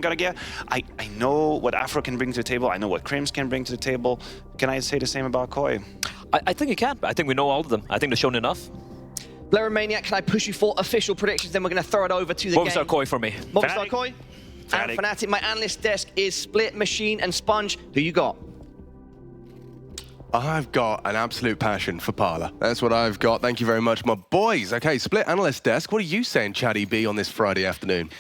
point guard gear. I know what Afro can bring to the table. I know what Crims can bring to the table. Can I say the same about Koi? I think you can. I think we know all of them. I think they've shown enough. Blair Maniac, can I push you for official predictions? Then we're going to throw it over to the game. Movistar Koi for me. Movistar Koi? And Fnatic. My analyst desk is Split, Machine, and Sponge. Who you got? I've got an absolute passion for Parla. That's what I've got. Thank you very much, my boys. Okay, Split Analyst Desk, what are you saying, Chatty B, on this Friday afternoon?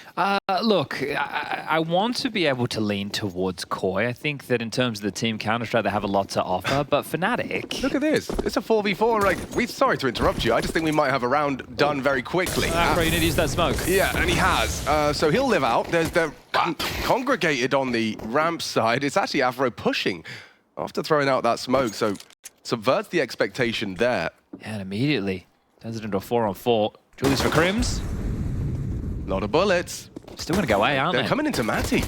Look, I want to be able to lean towards Koi. I think that in terms of the team Counter-Strike, they have a lot to offer, but Fnatic... Look at this. It's a 4v4. Like, sorry to interrupt you. I just think we might have a round done very quickly. Afro, you need to use that smoke. Yeah, and he has. So he'll live out. They're congregated on the ramp side. It's actually Afro pushing after throwing out that smoke, so subverts the expectation there. Yeah, and immediately turns it into a 4-on-4. Julius for Crims. Lot of bullets. Still going to go A, aren't they? They're coming into Matty.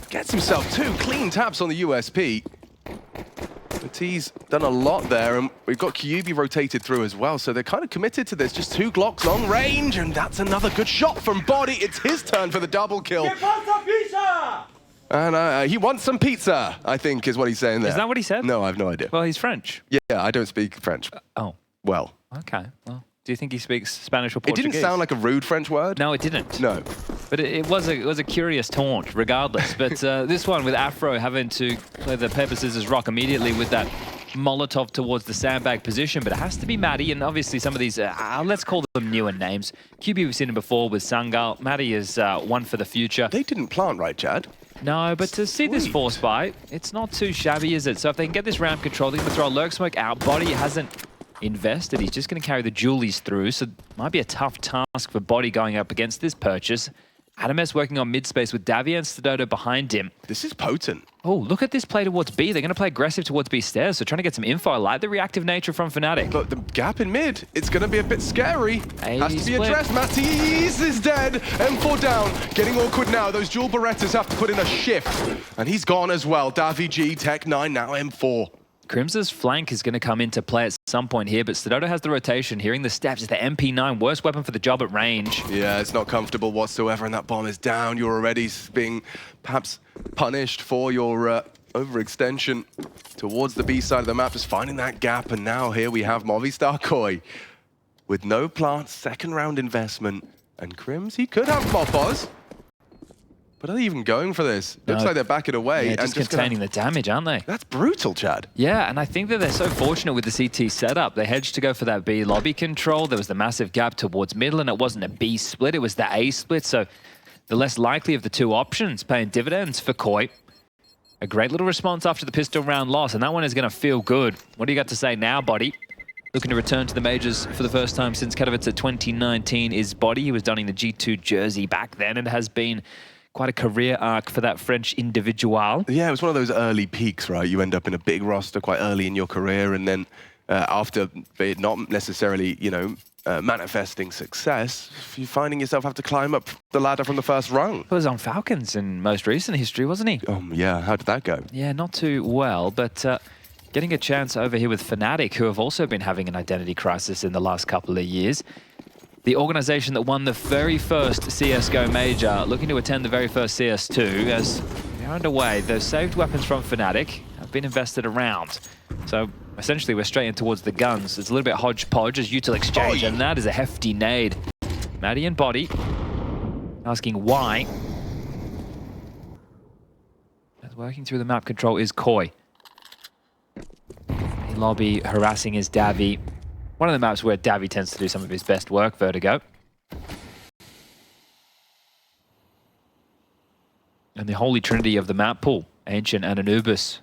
Gets himself 2 clean taps on the USP. MATYS done a lot there, and we've got kyuubii rotated through as well, so they're kind of committed to this. Just 2 Glocks long range, and that's another good shot from bodyy. It's his turn for the double kill. And he wants some pizza, I think, is what he's saying there. Is that what he said? No, I have no idea. Well, he's French. Yeah, I don't speak French. Oh. Well. Okay. Well, do you think he speaks Spanish or Portuguese? It didn't sound like a rude French word. No, it didn't. No. But it was a curious taunt, regardless. But this one with Afro having to play the paper, scissors, rock immediately with that Molotov towards the sandbag position, but it has to be Maddie, and obviously some of these, let's call them newer names. kyuubii, we've seen him before with Sangal. Maddie is one for the future. They didn't plant right, Chad. No, but to see this force fight, it's not too shabby, is it? So if they can get this ramp control, they're going to throw a lurk smoke out. Bodyy hasn't invested. He's just going to carry the Julies through, so it might be a tough task for Bodyy going up against this purchase. AMKAL working on mid-space with Davy and stadodo behind him. This is potent. Oh, look at this play towards B. They're going to play aggressive towards B stairs, so trying to get some info. I like the reactive nature from Fnatic. But the gap in mid, it's going to be a bit scary. Has to be addressed. MATYS is dead. M4 down. Getting awkward now. Those dual Berettas have to put in a shift. And he's gone as well. Davy G, Tech 9, now M4. Crims's flank is going to come into play at some point here, but stadodo has the rotation. Hearing the steps, it's the MP9, worst weapon for the job at range. Yeah, it's not comfortable whatsoever, and that bomb is down. You're already being perhaps punished for your overextension towards the B side of the map, just finding that gap, and now here we have Movistar Koi with no plants, second round investment, and Crims, he could have Mopos. But are they even going for this? Looks like they're backing away. Yeah, and just containing the damage, aren't they? That's brutal, Chad. Yeah, and I think that they're so fortunate with the CT setup. They hedged to go for that B lobby control. There was the massive gap towards middle, and it wasn't a B split, it was the A split. So the less likely of the two options paying dividends for Koi. A great little response after the pistol round loss, and that one is going to feel good. What do you got to say now, Bodyy? Looking to return to the majors for the first time since Katowice 2019 is Bodyy. He was donning the G2 jersey back then and has been quite a career arc for that French individual. Yeah, it was one of those early peaks, right? You end up in a big roster quite early in your career, and then after it not necessarily, you know, manifesting success, you're finding yourself have to climb up the ladder from the first rung. He was on Falcons in most recent history, wasn't he? Yeah, how did that go? Yeah, not too well, but getting a chance over here with Fnatic, who have also been having an identity crisis in the last couple of years. The organization that won the very first CSGO Major, looking to attend the very first CS2, as they're underway. Those saved weapons from Fnatic have been invested around. So essentially we're straight in towards the guns. It's a little bit hodgepodge as util exchange, and that is a hefty nade. Maddie and Bodyy asking why. As working through the map control is Koi. Lobby harassing his Davy. One of the maps where Davy tends to do some of his best work, Vertigo. And the holy trinity of the map pool, Ancient and Anubis.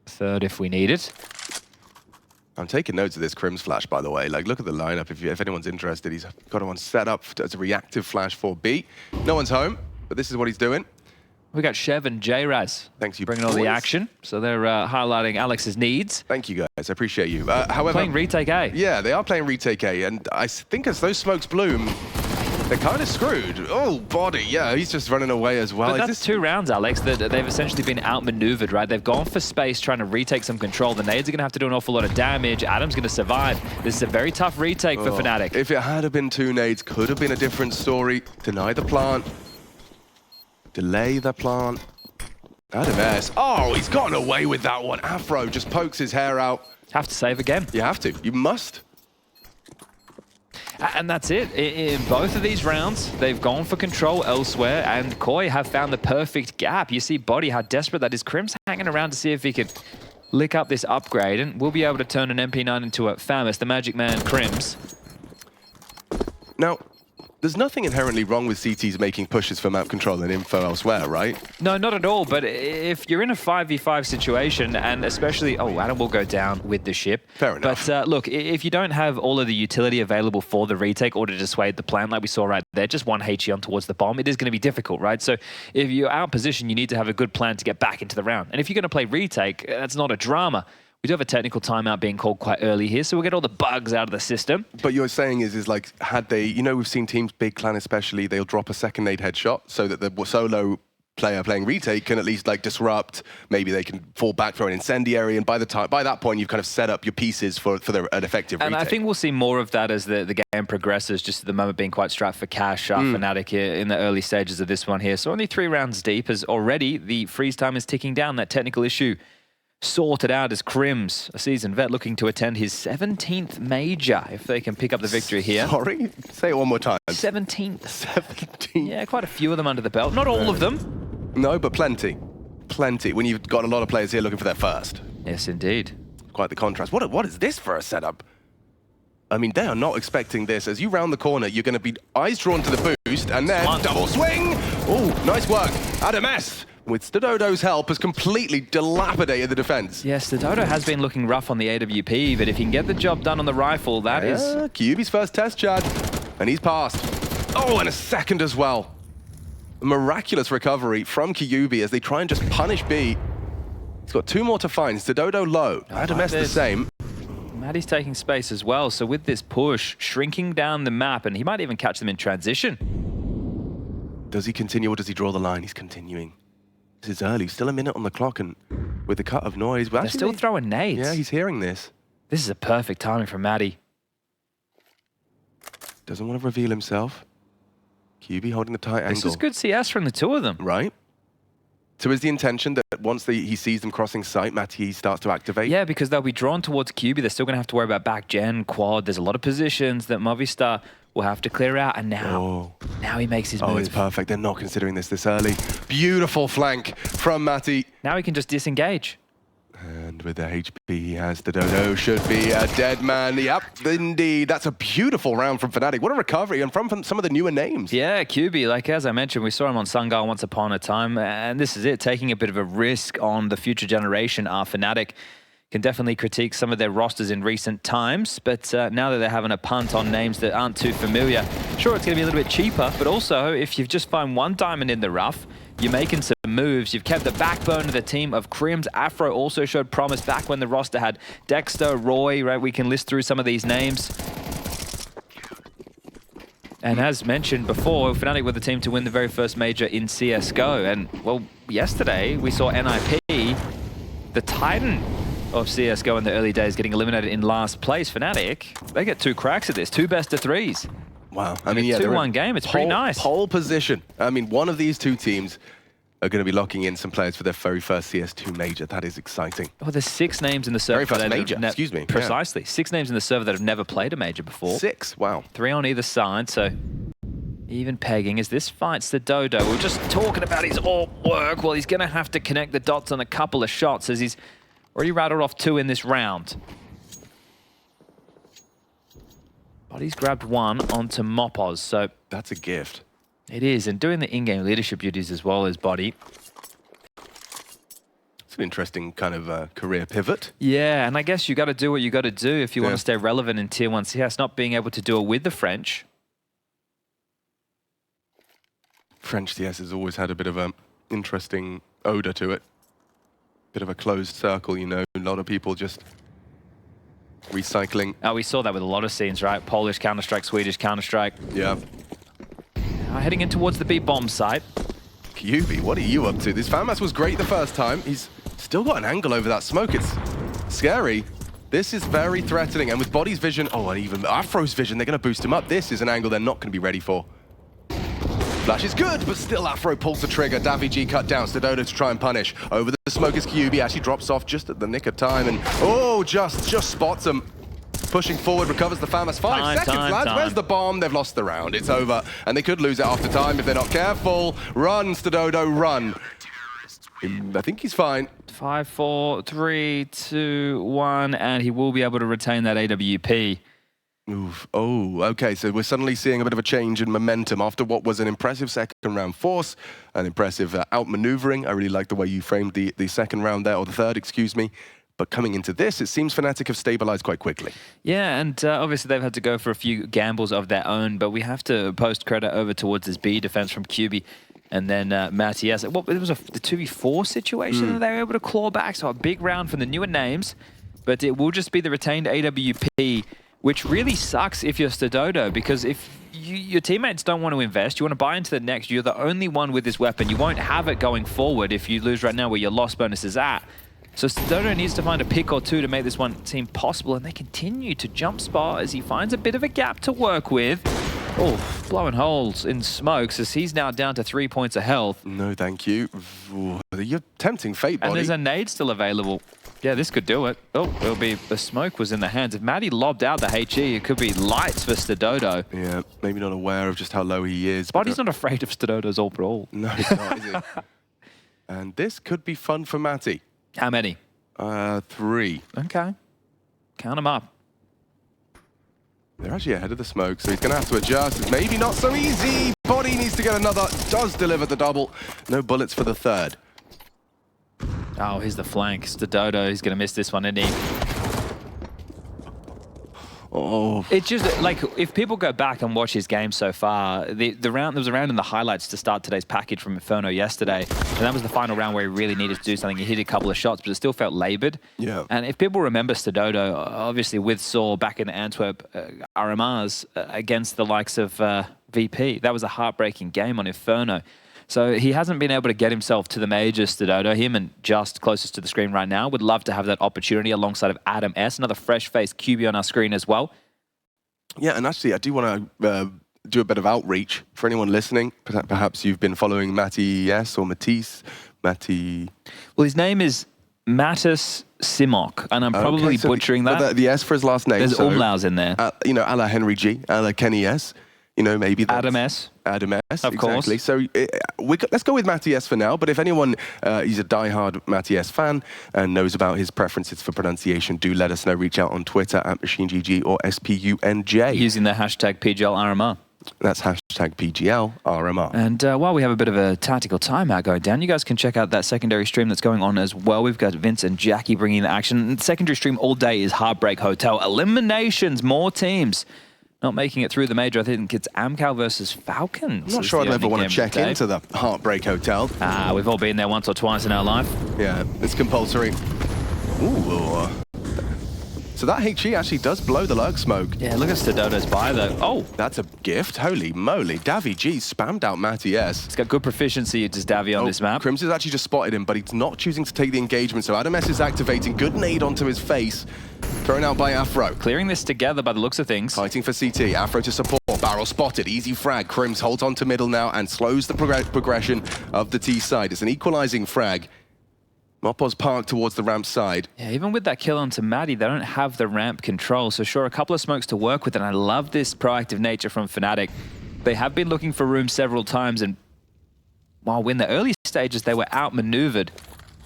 Third if we need it. I'm taking notes of this Crims flash, by the way. Like, look at the lineup. If anyone's interested, he's got one set up as a reactive flash for B. No one's home, but this is what he's doing. We got Shev and J-Raz. Thanks, you bringing all the action. So they're highlighting Alex's needs. Thank you, guys. I appreciate you. However, playing retake A. Yeah, they are playing retake A, and I think as those smokes bloom, they're kind of screwed. Oh, Bodyy, yeah, he's just running away as well. But that's 2 rounds, Alex, that they've essentially been outmaneuvered, right? They've gone for space, trying to retake some control. The nades are going to have to do an awful lot of damage. Adam's going to survive. This is a very tough retake for Fnatic. If it had been 2 nades, could have been a different story. Deny the plant. Delay the plant. AMKAL. Oh, he's gotten away with that one. Afro just pokes his hair out. Have to save again. You have to. You must. And that's it. In both of these rounds, they've gone for control elsewhere, and Koi have found the perfect gap. You see bodyy, how desperate that is. Crim's hanging around to see if he can lick up this upgrade, and we'll be able to turn an MP9 into a FAMAS, the magic man Crims. Now, there's nothing inherently wrong with CTs making pushes for map control and info elsewhere, right? No, not at all. But if you're in a 5v5 situation, and especially... Oh, Adam will go down with the ship. Fair enough. But look, if you don't have all of the utility available for the retake or to dissuade the plant, like we saw right there, just one HE on towards the bomb, it is going to be difficult, right? So if you're out of position, you need to have a good plan to get back into the round. And if you're going to play retake, that's not a drama. We do have a technical timeout being called quite early here, so we'll get all the bugs out of the system. But you're saying is like, had they, you know, we've seen teams, Big Clan especially, they'll drop a second nade headshot so that the solo player playing retake can at least like disrupt. Maybe they can fall back for an incendiary, and by that point, you've kind of set up your pieces for an effective retake. And I think we'll see more of that as the game progresses, just at the moment being quite strapped for cash. Fnatic here in the early stages of this one here. So only 3 rounds deep, as already the freeze time is ticking down. That technical issue sorted out as Crims, a seasoned vet, looking to attend his 17th major, if they can pick up the victory here. Sorry? Say it one more time. 17th. 17? Yeah, quite a few of them under the belt. Not all of them. No, but plenty. Plenty. When you've got a lot of players here looking for their first. Yes, indeed. Quite the contrast. What is this for a setup? I mean, they are not expecting this. As you round the corner, you're going to be eyes drawn to the boost, and then double swing! Oh, nice work. AMKAL, with stadodo's help, has completely dilapidated the defense. Yes, stadodo has been looking rough on the AWP, but if he can get the job done on the rifle, that is... kyuubii's first test, Chad. And he's passed. Oh, and a second as well. A miraculous recovery from kyuubii as they try and just punish B. He's got 2 more to find. Stadodo low. AMKAL the same. MATYS taking space as well, so with this push, shrinking down the map, and he might even catch them in transition. Does he continue or does he draw the line? He's continuing. This is early, still a minute on the clock, and with the cut of noise... They're still throwing nades. Yeah, he's hearing this. This is a perfect timing from matyy. Doesn't want to reveal himself. kyuubii holding the tight angle. This is good CS from the 2 of them. Right. So is the intention that once he sees them crossing sight, matyy starts to activate? Yeah, because they'll be drawn towards kyuubii. They're still going to have to worry about back gen, quad. There's a lot of positions that Movistar will have to clear out. And now he makes his move. Oh, it's perfect. They're not considering this early. Beautiful flank from matyy. Now he can just disengage. And with the HP he has, stadodo should be a dead man. Yep, indeed. That's a beautiful round from Fnatic. What a recovery, and from some of the newer names. Yeah, kyuubii, like as I mentioned, we saw him on Sungal once upon a time, and this is it, taking a bit of a risk on the future generation. Fnatic can definitely critique some of their rosters in recent times, but now that they're having a punt on names that aren't too familiar, sure, it's going to be a little bit cheaper, but also if you've just found 1 diamond in the rough, you're making some moves. You've kept the backbone of the team of Crims. Afro also showed promise back when the roster had Dexter, Roy, right? We can list through some of these names. And as mentioned before, Fnatic were the team to win the very first major in CSGO. And, well, yesterday we saw NIP, the titan of CSGO in the early days, getting eliminated in last place. Fnatic, they get 2 cracks at this, 2 best-of-3s. Wow. I mean, yeah, 2-1 game. It's pretty nice. Pole position. I mean, one of these 2 teams are going to be locking in some players for their very first CS2 major. That is exciting. Well, there's 6 names in the server. Very first major, excuse me. Precisely. Yeah. 6 names in the server that have never played a major before. 6, wow. 3 on either side, so even pegging. As this fight, stadodo, we were just talking about his AWP work. Well, he's going to have to connect the dots on a couple of shots as he's already rattled off 2 in this round. Bodyy's grabbed 1 onto Mopos, so... That's a gift. It is, and doing the in-game leadership duties as well as bodyy. It's an interesting kind of career pivot. Yeah, and I guess you got to do what you got to do if you want to stay relevant in Tier 1 CS, not being able to do it with the French. French CS has always had a bit of an interesting odor to it. Bit of a closed circle, you know, a lot of people just recycling. Oh, we saw that with a lot of scenes, right? Polish Counter-Strike, Swedish Counter-Strike. Yeah. Heading in towards the B-bomb site. kyuubii, what are you up to? This FAMAS was great the first time. He's still got an angle over that smoke. It's scary. This is very threatening. And with bodyy's vision, oh, and even Afro's vision, they're going to boost him up. This is an angle they're not going to be ready for. Flash is good, but still Afro pulls the trigger. daviG cut down. stadodo to try and punish. Over the smoke is kyuubii. Actually drops off just at the nick of time. And, oh, just spots him. Pushing forward, recovers the FAMAS. 5 seconds, lads. Where's the bomb? They've lost the round. It's over. And they could lose it after time if they're not careful. Run, stadodo, run. I think he's fine. 5, 4, 3, 2, 1, and he will be able to retain that AWP. Oof. Oh, okay. So we're suddenly seeing a bit of a change in momentum after what was an impressive second round force, an impressive outmaneuvering. I really like the way you framed the second round there, or the third, excuse me. But coming into this, it seems Fnatic have stabilized quite quickly. Yeah, and obviously they've had to go for a few gambles of their own, but we have to post credit over towards this B defense from kyuubii. And then MATYS. Well, it was the 2v4 situation that they were able to claw back. So a big round from the newer names, but it will just be the retained AWP, which really sucks if you're stadodo, because if your teammates don't want to invest, you want to buy into the next, you're the only one with this weapon. You won't have it going forward if you lose right now where your loss bonus is at. So stadodo needs to find a pick or two to make this one seem possible, and they continue to jump spot as he finds a bit of a gap to work with. Oh, blowing holes in smokes as he's now down to 3 points of health. No, thank you. Ooh, you're tempting fate, bodyy. And there's a nade still available. Yeah, this could do it. Oh, it'll be the smoke was in the hands. If Matty lobbed out the HE, it could be lights for stadodo. Yeah, maybe not aware of just how low he is. body's not afraid of stadodo's all-for-all. No, he's not, is he? And this could be fun for Matty. How many? 3. Okay. Count them up. They're actually ahead of the smoke, so he's going to have to adjust. It's maybe not so easy. bodyy needs to get another. Does deliver the double. No bullets for the third. Oh, here's the flank. stadodo, he's going to miss this one, isn't he? Oh. It's just like, if people go back and watch his game so far, the round, there was a round in the highlights to start today's package from Inferno yesterday, and that was the final round where he really needed to do something. He hit a couple of shots, but it still felt labored. Yeah. And if people remember stadodo, obviously with Saw back in Antwerp, RMRs against the likes of VP, that was a heartbreaking game on Inferno. So he hasn't been able to get himself to the major, stadodo. Him and Just closest to the screen right now would love to have that opportunity alongside of Adam S. Another fresh-faced kyuubii on our screen as well. Yeah, and actually I do want to do a bit of outreach for anyone listening. Perhaps you've been following MATYS or MATYS. Well, his name is Natus Vincere, and I'm probably butchering that. The S for his last name. There's umlauts in there. You know, a la Henry G, a la Kenny S. You know, maybe Adam S. Adam S, of course. Exactly. So let's go with MATYS for now. But if anyone is a diehard MATYS fan and knows about his preferences for pronunciation, do let us know. Reach out on Twitter at MachineGG or SPUNJ. Using the hashtag PGL RMR. That's hashtag PGL RMR. And while we have a bit of a tactical timeout going down, you guys can check out that secondary stream that's going on as well. We've got Vince and Jackie bringing the action. And the secondary stream all day is Heartbreak Hotel. Eliminations, more teams not making it through the major. I think it's AMKAL versus Falcons. I'm not sure I'd ever want to check into the Heartbreak Hotel. We've all been there once or twice in our life. Yeah, it's compulsory. Ooh. So that HE actually does blow the lurk smoke. Yeah, look at stadodo's buy though. Oh! That's a gift. Holy moly. daviG spammed out MATYS. He's got good proficiency at just Davi on this map. Crims has actually just spotted him, but he's not choosing to take the engagement. So Adam S is activating. Good nade onto his face. Thrown out by Afro. Clearing this together by the looks of things. Fighting for CT. Afro to support. Barrel spotted. Easy frag. Crims holds on to middle now and slows the progression of the T side. It's an equalizing frag. MATYS parked towards the ramp side. Yeah, even with that kill onto Matty, they don't have the ramp control. So sure, a couple of smokes to work with, and I love this proactive nature from Fnatic. They have been looking for room several times, and while in the early stages they were outmaneuvered,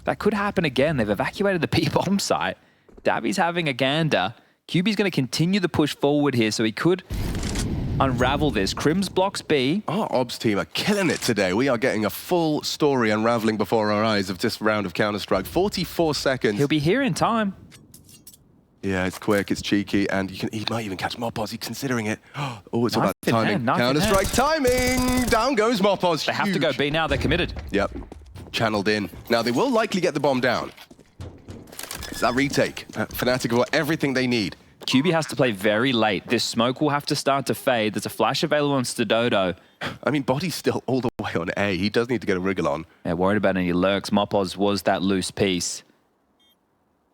that could happen again. They've evacuated the P-bomb site. davi's having a gander. kyuubii's going to continue the push forward here, so he could unravel this. Crims blocks B. Our Obs team are killing it today. We are getting a full story unraveling before our eyes of this round of Counter-Strike. 44 seconds. He'll be here in time. Yeah, it's quick, it's cheeky, and he might even catch MATYS. He's considering it. Oh, it's all about Knife in timing. hand, Counter-Strike timing! Down goes MATYS. They have to go B now. They're committed. Yep. Channeled in. Now, they will likely get the bomb down. It's that retake. Fnatic have got everything they need. kyuubii has to play very late. This smoke will have to start to fade. There's a flash available on stadodo. I mean, body's still all the way on A. He does need to get a wriggle on. Yeah, worried about any lurks. MATYS was that loose piece.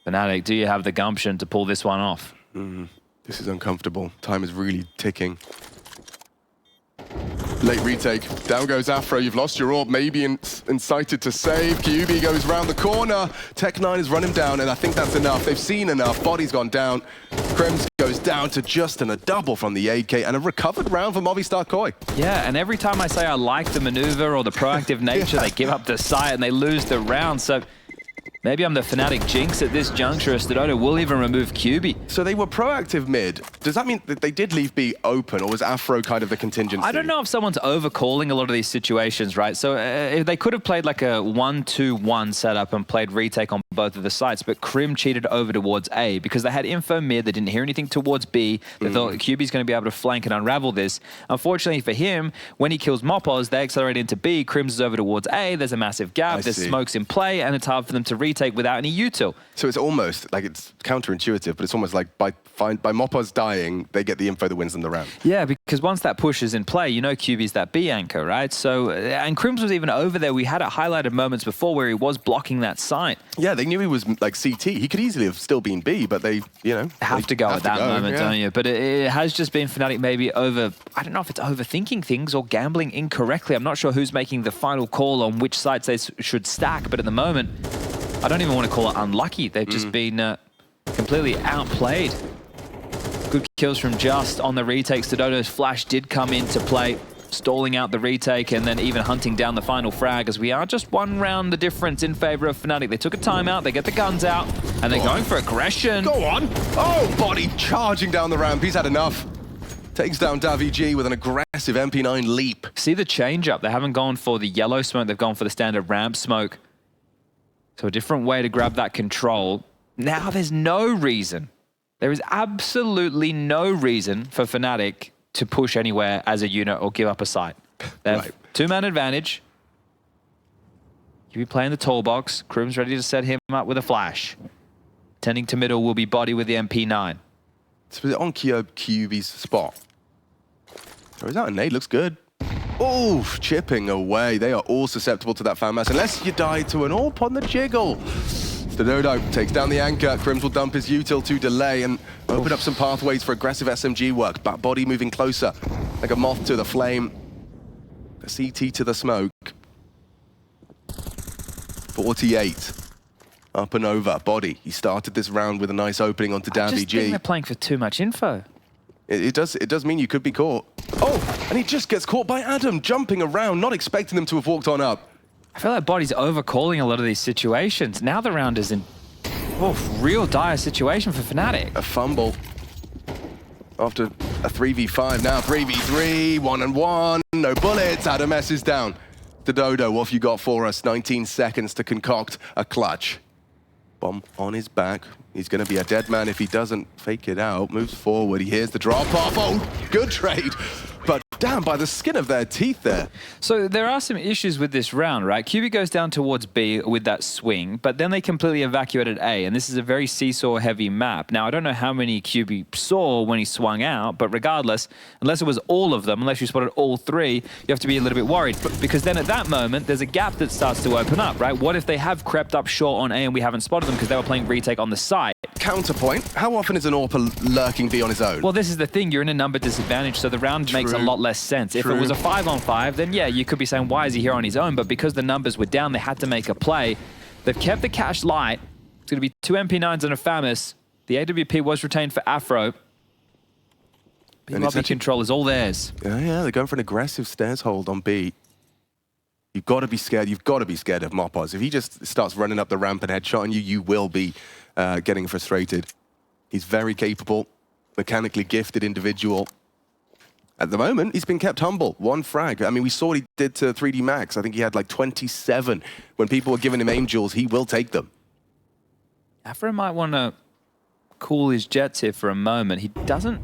Fnatic, do you have the gumption to pull this one off? This is uncomfortable. Time is really ticking. Late retake. Down goes Afro. You've lost your orb. Maybe incited to save. kyuubii goes round the corner. Tech9 has run him down, and I think that's enough. They've seen enough. Body's gone down. Krems goes down to just a double from the AK, and a recovered round for Movistar Koi. Yeah, and every time I say I like the maneuver or the proactive nature, they give up the site and they lose the round. So maybe I'm the Fnatic jinx at this juncture. stadodo will even remove kyuubii. So they were proactive mid. Does that mean that they did leave B open, or was Afro kind of the contingency? I don't know if someone's overcalling a lot of these situations, right? So if they could have played like a 1-2-1 setup and played retake on both of the sites, but Krim cheated over towards A because they had info mid. They didn't hear anything towards B. They thought kyuubii's going to be able to flank and unravel this. Unfortunately for him, when he kills MATYS, they accelerate into B. Krim's is over towards A. There's a massive gap. There's smokes in play, and it's hard for them to retake without any util. So it's almost like, it's counterintuitive, but it's almost like by MATYS dying, they get the info that wins them the round. Yeah, because once that push is in play, you know kyuubii's that B anchor, right? So, and Krims was even over there. We had it highlighted moments before where he was blocking that site. Yeah, they knew he was like CT. He could easily have still been B, but they, you know, have to go at that moment, don't you? But it has just been Fnatic maybe over, I don't know if it's overthinking things or gambling incorrectly. I'm not sure who's making the final call on which sites they should stack, but at the moment, I don't even want to call it unlucky. They've just been completely outplayed. Good kills from Just on the retake. stadodo's flash did come into play, stalling out the retake and then even hunting down the final frag, as we are just one round the difference in favor of Fnatic. They took a timeout, they get the guns out, and they're going for aggression. Go on. Oh, Body charging down the ramp. He's had enough. Takes down daviG with an aggressive MP9 leap. See the change up. They haven't gone for the yellow smoke. They've gone for the standard ramp smoke. So a different way to grab that control. Now there's no reason. There is absolutely no reason for Fnatic to push anywhere as a unit or give up a site. They have two-man advantage. You'll be playing the tall box. Krim's ready to set him up with a flash. Tending to middle will be Bodyy with the MP9. So on kyuubii's spot. Or is that a nade? Looks good. Oh, chipping away. They are all susceptible to that FAMAS, unless you die to an AWP on the jiggle. stadodo takes down the anchor. Krims will dump his util to delay and open up some pathways for aggressive SMG work. But Bodyy moving closer, like a moth to the flame. A CT to the smoke. 48. Up and over. Bodyy, he started this round with a nice opening onto daviG. I just think they're playing for too much info. It does mean you could be caught. Oh, and he just gets caught by Adam, jumping around, not expecting them to have walked on up. I feel like Body's overcalling a lot of these situations. Now the round is in real dire situation for Fnatic. A fumble. After a 3v5, now 3v3, 1-on-1, no bullets, Adam S is down. stadodo, what have you got for us? 19 seconds to concoct a clutch. Bomb on his back. He's going to be a dead man if he doesn't fake it out. Moves forward. He hears the drop off. Oh, good trade. But damn, by the skin of their teeth there. So there are some issues with this round, right? kyuubii goes down towards B with that swing, but then they completely evacuated A, and this is a very seesaw-heavy map. Now, I don't know how many kyuubii saw when he swung out, but regardless, unless it was all of them, unless you spotted all three, you have to be a little bit worried. Because then at that moment, there's a gap that starts to open up, right? What if they have crept up short on A and we haven't spotted them because they were playing retake on the side? Counterpoint, how often is an AWP lurking B on his own? Well, this is the thing. You're in a number disadvantage, so the round makes a lot less sense. If it was a 5-on-5, then yeah, you could be saying, why is he here on his own? But because the numbers were down, they had to make a play. They've kept the cash light. It's going to be 2 MP9s and a FAMAS. The AWP was retained for Afro. B control is all theirs. Yeah, they're going for an aggressive stairs hold on B. You've got to be scared. You've got to be scared of MATYS. If he just starts running up the ramp and headshotting you, you will be getting frustrated. He's very capable, mechanically gifted individual. At the moment, he's been kept humble. 1 frag. I mean, we saw what he did to 3D Max. I think he had like 27. When people were giving him angels, he will take them. Afro might want to cool his jets here for a moment. He doesn't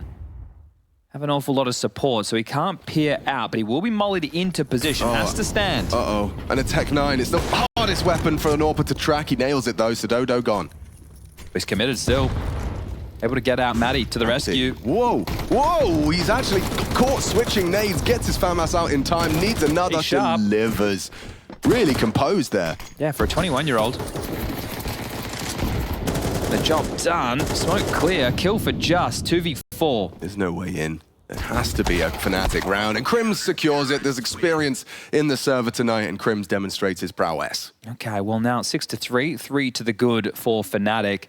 have an awful lot of support, so he can't peer out, but he will be mollied into position. Has to stand. Uh-oh. And a Tech9. It's the hardest weapon for an AWP to track. He nails it, though. stadodo gone. He's committed still. Able to get out MATYS to the rescue. Whoa, whoa, he's actually caught switching nades, gets his FAMAS out in time, needs another, delivers. Really composed there. Yeah, for a 21-year-old. The job done. Smoke clear. Kill for Just. 2v4. There's no way in. It has to be a Fnatic round, and Crims secures it. There's experience in the server tonight, and Crims demonstrates his prowess. Okay, well now 6-3, 3 to the good for Fnatic.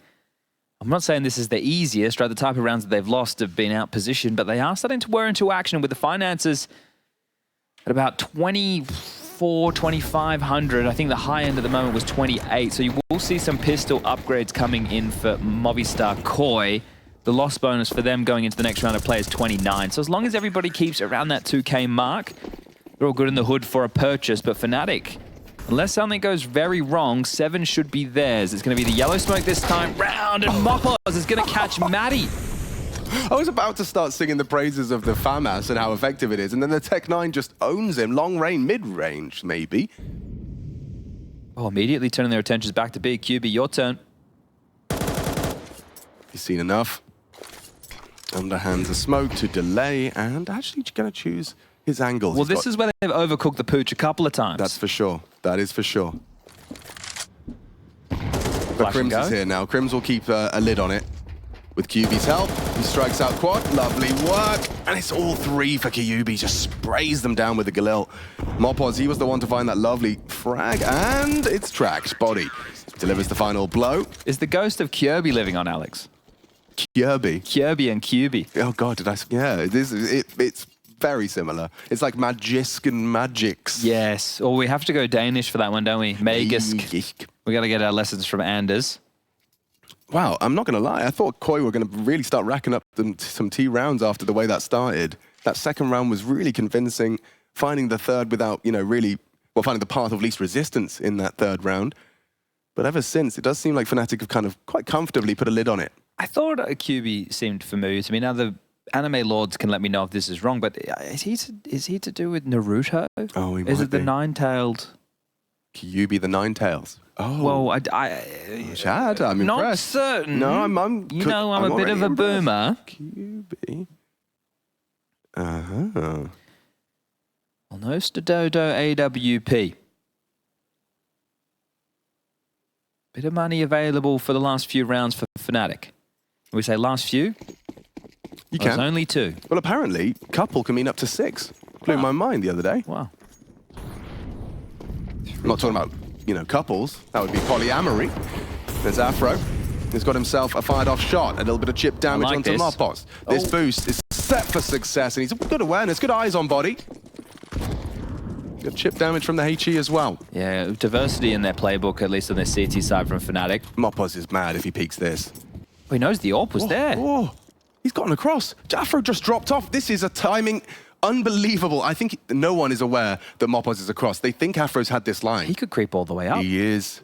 I'm not saying this is the easiest, right? The type of rounds that they've lost have been out positioned, but they are starting to wear into action with the finances at about 2,500. I think the high end at the moment was 28. So you will see some pistol upgrades coming in for Movistar Koi. The loss bonus for them going into the next round of play is 29. So as long as everybody keeps around that 2K mark, they're all good in the hood for a purchase. But Fnatic, unless something goes very wrong, 7 should be theirs. It's going to be the yellow smoke this time round, and MATYS is going to catch Matty. I was about to start singing the praises of the FAMAS and how effective it is, and then the Tech-9 just owns him. Long range, mid-range, maybe. Oh, immediately turning their attentions back to B. kyuubii, your turn. He's seen enough. Underhands a smoke to delay, and actually going to choose his angle. Well, this is where they've overcooked the pooch a couple of times. That's for sure. That is for sure. But Crims is here now. Crims will keep a lid on it. With kyuubii's help, he strikes out quad. Lovely work. And it's all 3 for kyuubii. Just sprays them down with the Galil. MATYS, he was the one to find that lovely frag. And it's tracked. Body delivers the final blow. Is the ghost of kyuubii living on Alex? Kyuubii. Kyuubii and kyuubii. Oh, God, did I... Yeah, it's very similar. It's like Magisk and Magix. Yes. Or we have to go Danish for that one, don't we? Magisk. We got to get our lessons from Anders. Wow, I'm not going to lie. I thought Koi were going to really start racking up some T rounds after the way that started. That second round was really convincing. Finding the third without, really... Well, finding the path of least resistance in that third round. But ever since, it does seem like Fnatic have kind of quite comfortably put a lid on it. I thought kyuubii seemed familiar to me. Now, the anime lords can let me know if this is wrong, but is he to do with Naruto? Oh, he might Is it the be. nine-tailed? kyuubii, the Nine-Tails. Oh. Well, Chad, I'm not impressed. certain. No, I'm a bit of a boomer. kyuubii. Uh-huh. Well, no stadodo AWP. Bit of money available for the last few rounds for Fnatic. We say last few? You There's can. only 2. Well, apparently, couple can mean up to 6. Blew my mind the other day. Wow. I'm not talking about, couples. That would be polyamory. There's Afro. He's got himself a fired-off shot. A little bit of chip damage onto MATYS. This boost is set for success, and he's good awareness, good eyes on body. Good chip damage from the HE as well. Yeah, diversity in their playbook, at least on their CT side from Fnatic. MATYS is mad if he peeks this. Well, he knows the AWP was there. Oh, he's gotten across. Afro just dropped off. This is a timing unbelievable. I think no one is aware that MATYS is across. They think Afro's had this line. He could creep all the way up. He is.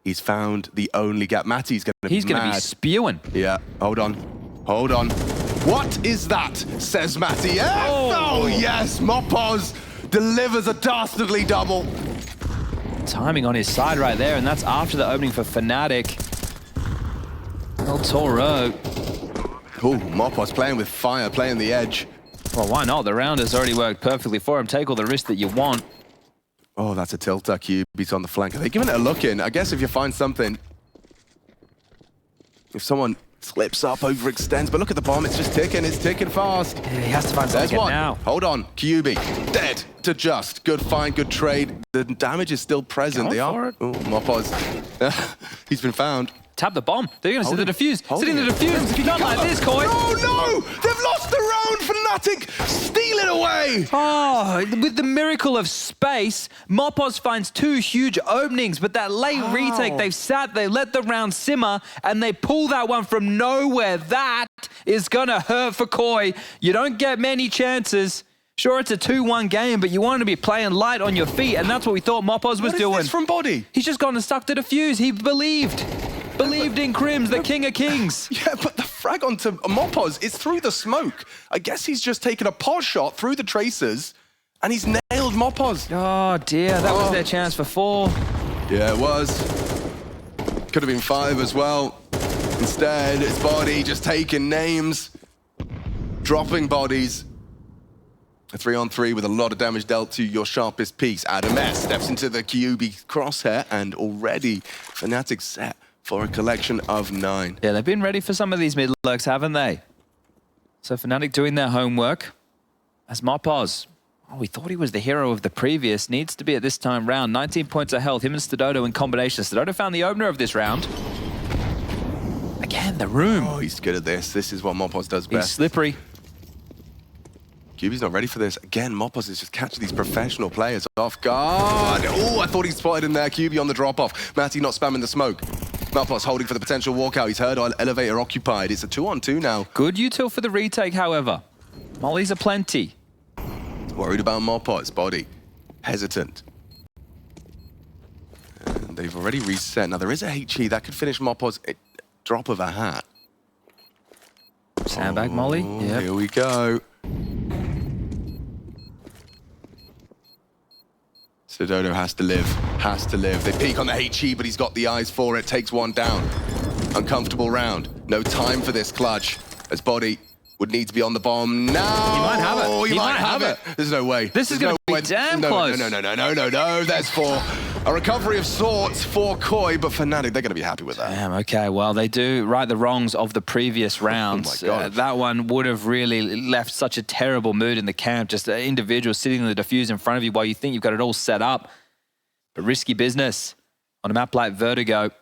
He's found the only gap. Matty's going to be He's going to be spewing. Yeah, hold on. Hold on. What is that? Says Matty. Yeah. Oh, yes, MATYS delivers a dastardly double. Timing on his side right there, and that's after the opening for Fnatic. El Toro. Oh, MATYS playing with fire, playing the edge. Well, why not? The round has already worked perfectly for him. Take all the risks that you want. Oh, that's a tilter. kyuubii's on the flank. Are they giving it a look in? I guess if you find something... If someone slips up, overextends, but look at the bomb. It's just ticking. It's ticking fast. Yeah, he has to find something now. Hold on. kyuubii. Dead to just. Good find, good trade. The damage is still present. They are... Oh, MATYS. He's been found. Tap the bomb. They're going to sit the defuse. Sitting the Defuse. defuse. Not like this, Koi. No! They've lost the round. Fnatic steal it away. Oh, with the miracle of space, MATYS finds 2 huge openings, but that late retake, they've sat, they let the round simmer, and they pull that one from nowhere. That is going to hurt for Koi. You don't get many chances. Sure, it's a 2-1 game, but you want to be playing light on your feet, and that's what we thought MATYS was doing. What is this from Body? He's just gone and stuck to the fuse. He believed in Crims, the king of kings. Yeah, but the frag onto MATYS is through the smoke. I guess he's just taken a pot shot through the tracers, and he's nailed MATYS. Oh, dear. That was their chance for 4. Yeah, it was. Could have been 5 as well. Instead, it's Body just taking names, dropping bodies. A 3-on-3 with a lot of damage dealt to your sharpest piece. Adam S steps into the kyuubii crosshair, and already Fnatic set for a collection of 9. Yeah, they've been ready for some of these mid lurks, haven't they? So Fnatic doing their homework. As MATYS, oh, we thought he was the hero of the previous, needs to be at this time round. 19 points of health, him and stadodo in combination. stadodo found the opener of this round. Again, the room. Oh, he's good at this. This is what MATYS does best. He's slippery. kyuubii's not ready for this. Again, MATYS is just catching these professional players off guard. Oh, I thought he spotted in there. kyuubii on the drop-off. Matty not spamming the smoke. MATYS holding for the potential walkout. He's heard on elevator occupied. It's a 2-on-2 now. Good util for the retake, however. Mollies are plenty. Worried about MATYS. Bodyy hesitant. And they've already reset. Now, there is a HE that could finish MATYS. Drop of a hat. Sandbag molly. Yep. Here we go. stadodo has to live. Has to live. They peek on the HE, but he's got the eyes for it. Takes one down. Uncomfortable round. No time for this clutch. As Bodyy would need to be on the bomb now. He might have it. He might have it. There's no way. This is going to be damn close. No. There's four. A recovery of sorts for Koi, but Fnatic, they're going to be happy with that. Damn, okay. Well, they do right the wrongs of the previous rounds. Oh my God. That one would have really left such a terrible mood in the camp. Just an individual sitting in the defuse in front of you while you think you've got it all set up. But risky business on a map like Vertigo.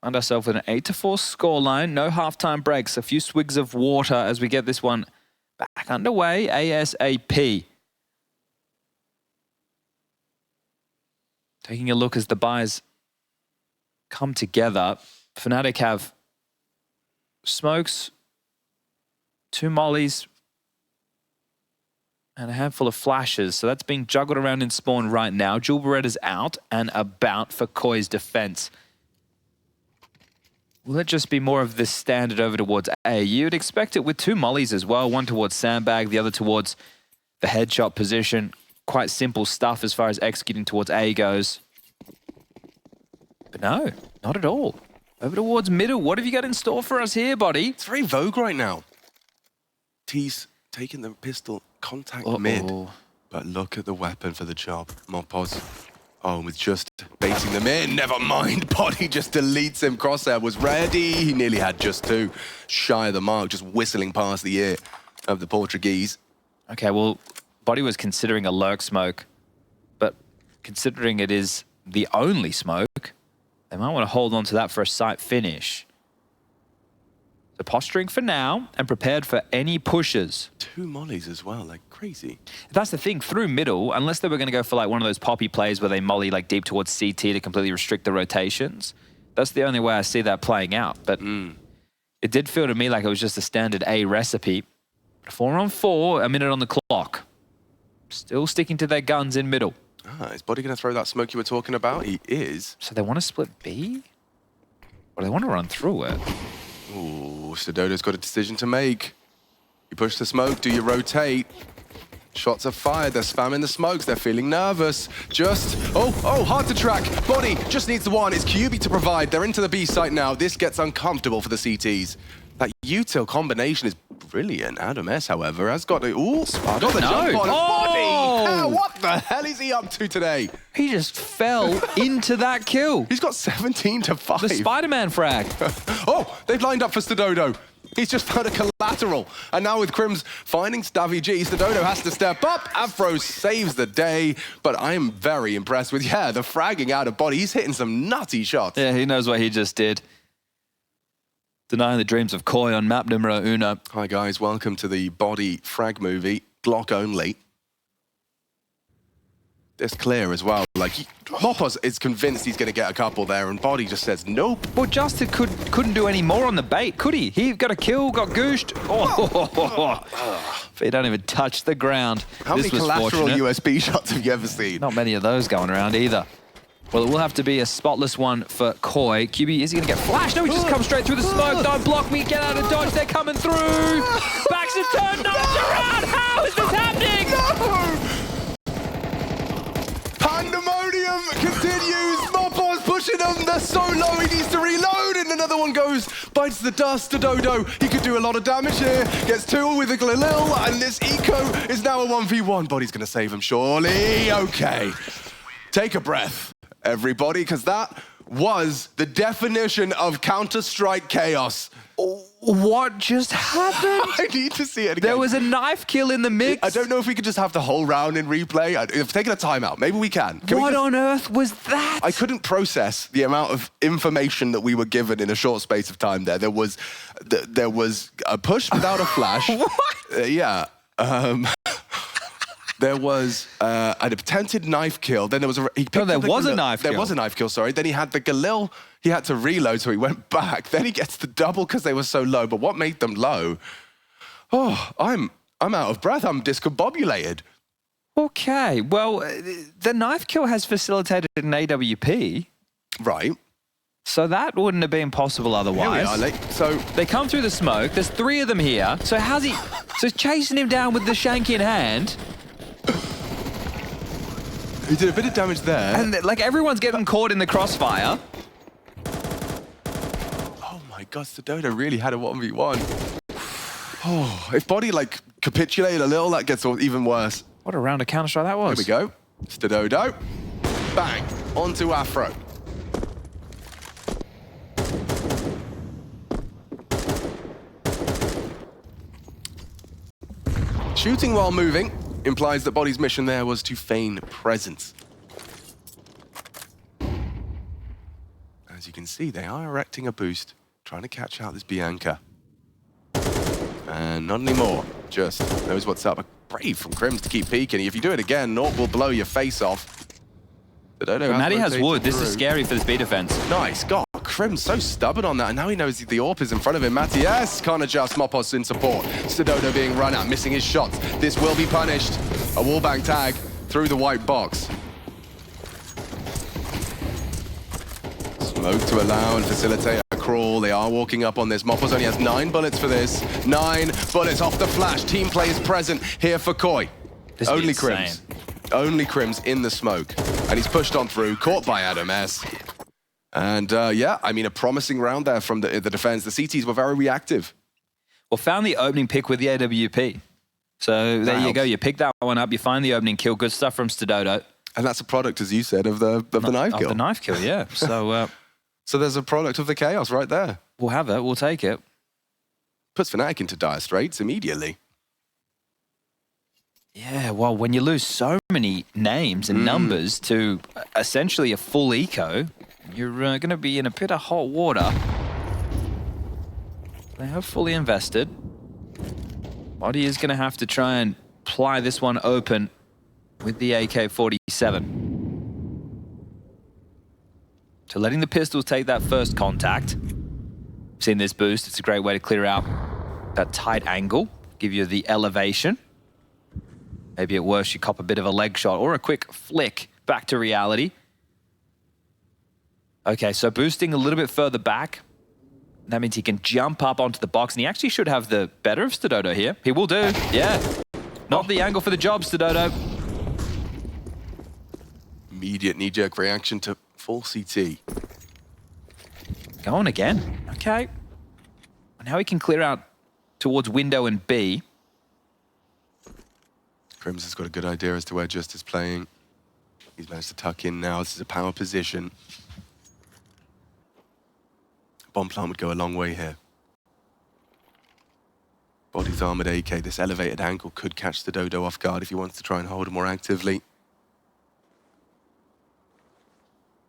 Find ourselves with an 8-4 scoreline. No halftime breaks. A few swigs of water as we get this one back underway ASAP. Taking a look as the buys come together. Fnatic have smokes, 2 mollies, and a handful of flashes. So that's being juggled around in spawn right now. Jewel Beretta's out and about for Koi's defense. Will it just be more of this standard over towards A? You'd expect it with 2 mollies as well. One towards sandbag, the other towards the headshot position. Quite simple stuff as far as executing towards A goes. But no, not at all. Over towards middle. What have you got in store for us here, Bodyy? It's very vogue right now. T's taking the pistol, contact mid. But look at the weapon for the job. MATYS. Oh, with just baiting them in. Never mind. Bodyy just deletes him. Crosshair was ready. He nearly had just 2. Shy of the mark, just whistling past the ear of the Portuguese. Okay, well, Bodyy was considering a lurk smoke, but considering it is the only smoke, they might want to hold on to that for a sight finish. So posturing for now and prepared for any pushes. 2 mollies as well, like crazy. That's the thing, through middle, unless they were going to go for like one of those poppy plays where they molly like deep towards CT to completely restrict the rotations, that's the only way I see that playing out. But it did feel to me like it was just a standard A recipe. 4-on-4, a minute on the clock. Still sticking to their guns in middle. Is Bodyy going to throw that smoke you were talking about? He is. So they want to split B? Or do they want to run through it? Ooh, stadodo's got a decision to make. You push the smoke, do you rotate? Shots are fired, they're spamming the smokes, they're feeling nervous. Hard to track. Bodyy just needs the one. It's kyuubii to provide. They're into the B site now. This gets uncomfortable for the CTs. That util combination is brilliant. Adam S, however, has got the got the jump on Bodyy. What the hell is he up to today? He just fell into that kill. He's got 17 to 5. The Spider-Man frag. They've lined up for stadodo. He's just found a collateral. And now with Crims finding Stavy G, stadodo has to step up. Afro saves the day. But I am very impressed with, the fragging out of Bodyy. He's hitting some nutty shots. Yeah, he knows what he just did. Denying the dreams of Koi on map numero 1. Hi guys, welcome to the Bodyy frag movie. Glock only. It's clear as well. Like, MATYS is convinced he's going to get a couple there, and Bodyy just says nope. Well, Justin couldn't do any more on the bait, could he? He got a kill, got gooshed. He don't even touch the ground. How many collateral USB shots have you ever seen? Not many of those going around either. Well, it will have to be a spotless one for Koi. kyuubii, is he going to get flashed? No, he just comes straight through the smoke. Don't block me, get out of dodge. They're coming through. Backs and turn, knocks around. How is this happening? No! Pandemonium continues. MATYS pushing him. They're so low, he needs to reload. And another one goes, bites the dust. stadodo, he could do a lot of damage here. Gets 2 with a Glilil, and this eco is now a 1v1. Body's going to save him, surely. Okay. Take a breath, everybody, because that was the definition of Counter-Strike chaos. What just happened? I need to see it again. There was a knife kill in the mix. I don't know if we could just have the whole round in replay. I've taken a timeout. Maybe we can. What on earth was that? I couldn't process the amount of information that we were given in a short space of time there. There was a push without a flash. What? Yeah. There was an attempted knife kill. Then there was a... There was a knife kill. There was a knife kill, sorry. Then he had the Galil. He had to reload, so he went back. Then he gets the double because they were so low. But what made them low? Oh, I'm out of breath. I'm discombobulated. Okay, well, the knife kill has facilitated an AWP. Right. So that wouldn't have been possible otherwise. Here we are, so they come through the smoke. There's 3 of them here. So how's he... So he's chasing him down with the shank in hand. He did a bit of damage there. And like everyone's getting caught in the crossfire. Oh my God, stadodo really had a 1v1. Oh, if bodyy like capitulated a little, that gets even worse. What a round of Counter-Strike that was. Here we go. stadodo. Bang. Onto Afro. Shooting while moving implies that body's mission there was to feign presence. As you can see, they are erecting a boost, trying to catch out this Bianca. And not anymore, just knows what's up. Brave from Crims to keep peeking. If you do it again, Naught will blow your face off. Matty has wood. This is scary for this B defense. Nice. God, Crim's so stubborn on that, and now he knows the AWP is in front of him. MATYS can't adjust. MATYS in support. stadodo being run out, missing his shots. This will be punished. A wallbang tag through the white box. Smoke to allow and facilitate a crawl. They are walking up on this. MATYS only has 9 bullets for this. 9 bullets off the flash. Team play is present here for Koi. Only Crims. Only Crims in the smoke. And he's pushed on through, caught by Adam S. And yeah, I mean, a promising round there from the defense. The CTs were very reactive. Well, found the opening pick with the AWP. So there you go. You pick that one up, you find the opening kill. Good stuff from stadodo. And that's a product, as you said, of the knife kill. Of the knife kill, yeah. So, so there's a product of the chaos right there. We'll have it. We'll take it. Puts Fnatic into dire straits immediately. Yeah, well, when you lose so many names and numbers to essentially a full eco, you're going to be in a bit of hot water. They have fully invested. bodyy is going to have to try and ply this one open with the AK-47. So letting the pistols take that first contact. Seen this boost, it's a great way to clear out that tight angle, give you the elevation. Maybe at worst you cop a bit of a leg shot or a quick flick back to reality. Okay, so boosting a little bit further back. That means he can jump up onto the box, and he actually should have the better of stadodo here. He will do, yeah. Not the angle for the job, stadodo. Immediate knee-jerk reaction to full CT. Going again, okay. Now he can clear out towards window and B. Crims has got a good idea as to where Just is playing. He's managed to tuck in now. This is a power position. Bomb plant would go a long way here. body's armored AK. This elevated angle could catch stadodo off guard if he wants to try and hold him more actively.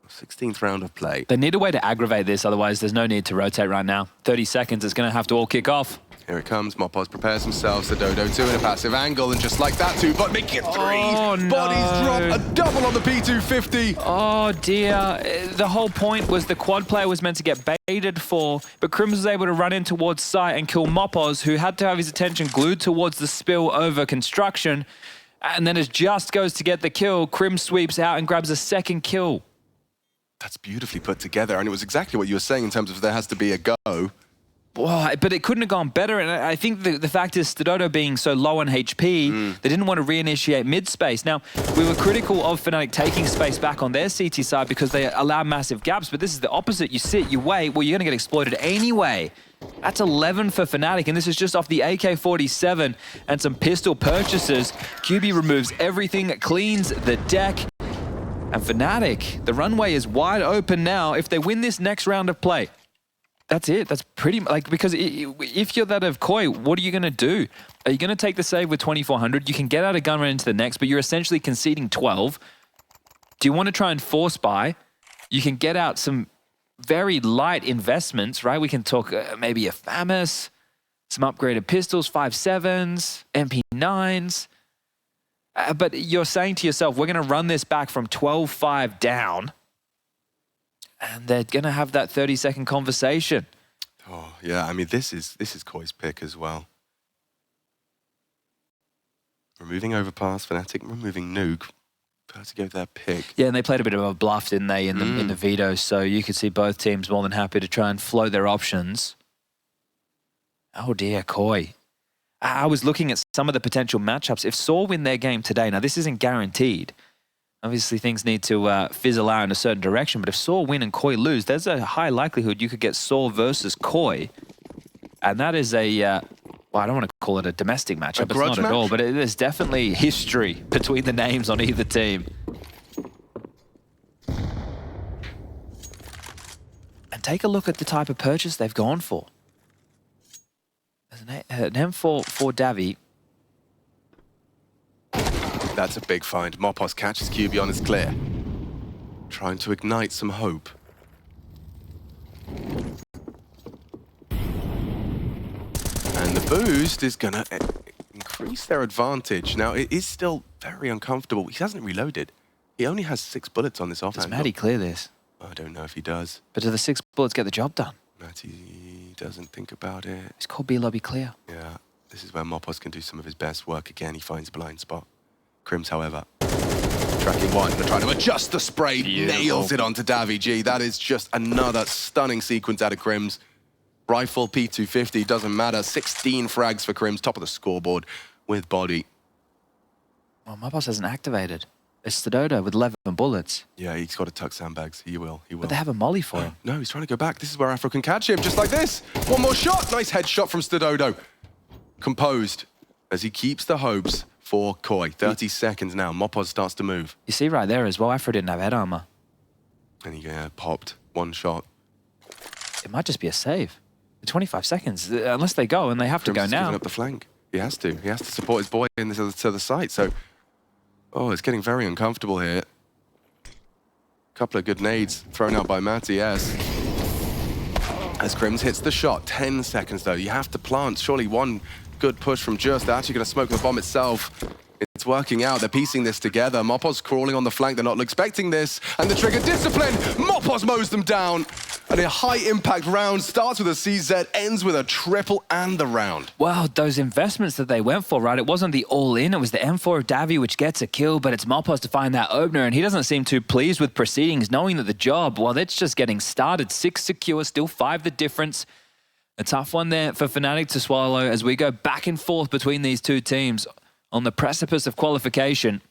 16th round of play. They need a way to aggravate this, otherwise there's no need to rotate right now. 30 seconds, it's going to have to all kick off. Here it comes. MATYS prepares himself. stadodo 2 in a passive angle, and just like that, 2, but making it 3. Oh, no. body's drop a double on the P250. Oh, dear. The whole point was the quad player was meant to get baited for, but Crims was able to run in towards site and kill MATYS, who had to have his attention glued towards the spill over construction. And then as Just goes to get the kill, Crims sweeps out and grabs a second kill. That's beautifully put together, and it was exactly what you were saying in terms of there has to be a go. Oh, but it couldn't have gone better, and I think the fact is stadodo being so low on HP, they didn't want to reinitiate mid-space. Now, we were critical of Fnatic taking space back on their CT side because they allow massive gaps, but this is the opposite. You sit, you wait, well, you're going to get exploited anyway. That's 11 for Fnatic, and this is just off the AK-47 and some pistol purchases. kyuubii removes everything, cleans the deck. And Fnatic, the runway is wide open now. If they win this next round of play, that's it. That's pretty like, because if you're that of Koi, what are you going to do? Are you going to take the save with 2400? You can get out a gun right into the next, but you're essentially conceding 12. Do you want to try and force buy? You can get out some very light investments, right? We can talk maybe a FAMAS, some upgraded pistols, 5.7s, MP9s. But you're saying to yourself, we're going to run this back from 12-5 down, and they're going to have that 30-second conversation. Oh, yeah. I mean, this is Koi's pick as well. Removing Overpass, Fnatic removing Nuke. Vertigo their pick. Yeah, and they played a bit of a bluff, didn't they, in the veto, so you could see both teams more than happy to try and flow their options. Oh dear, Koi. I was looking at some of the potential matchups. If Saw win their game today, now this isn't guaranteed. Obviously, things need to fizzle out in a certain direction, but if Saw win and Koi lose, there's a high likelihood you could get Saw versus Koi. And that is a, well, I don't want to call it a domestic matchup. It's not at all, but there's definitely history between the names on either team. And take a look at the type of purchase they've gone for. An M4 for Davi. That's a big find. MATYS catches kyuubii on his clear. Trying to ignite some hope. And the boost is going to increase their advantage. Now, it is still very uncomfortable. He hasn't reloaded. He only has 6 bullets on this offhand. Does Matty clear this? I don't know if he does. But do the 6 bullets get the job done? Matty doesn't think about it. It's called B lobby clear. Yeah, this is where MATYS can do some of his best work again. He finds a blind spot. Crims, however, tracking one. They're trying to adjust the spray. Beautiful. Nails it onto Davi G. That is just another stunning sequence out of Crims. Rifle P250, doesn't matter. 16 frags for Crims, top of the scoreboard with bodyy. Well, MATYS hasn't activated. It's stadodo with 11 bullets. Yeah, he's got to tuck sandbags. He will. But they have a molly for him. No, he's trying to go back. This is where Afro can catch him, just like this. One more shot. Nice headshot from stadodo. Composed as he keeps the hopes for Koi. 30 seconds now. MATYS starts to move. You see right there as well, Afro didn't have head armor. And he popped one shot. It might just be a save. The 25 seconds, unless they go, and they have to go now. Giving up the flank. He has to. He has to support his boy in to the site. So, oh, it's getting very uncomfortable here. Couple of good nades thrown out by MATYS. As Crims hits the shot. 10 seconds, though. You have to plant. Surely one good push from Just. They're actually going to smoke the bomb itself. It's working out. They're piecing this together. MATYS crawling on the flank. They're not expecting this. And the trigger discipline. MATYS mows them down. And a high-impact round starts with a CZ, ends with a triple and the round. Wow, those investments that they went for, right? It wasn't the all-in. It was the M4 of Davi, which gets a kill, but it's MATYS to find that opener, and he doesn't seem too pleased with proceedings, knowing that the job, well, it's just getting started. 6 secure, still 5 the difference. A tough one there for Fnatic to swallow as we go back and forth between these two teams on the precipice of qualification.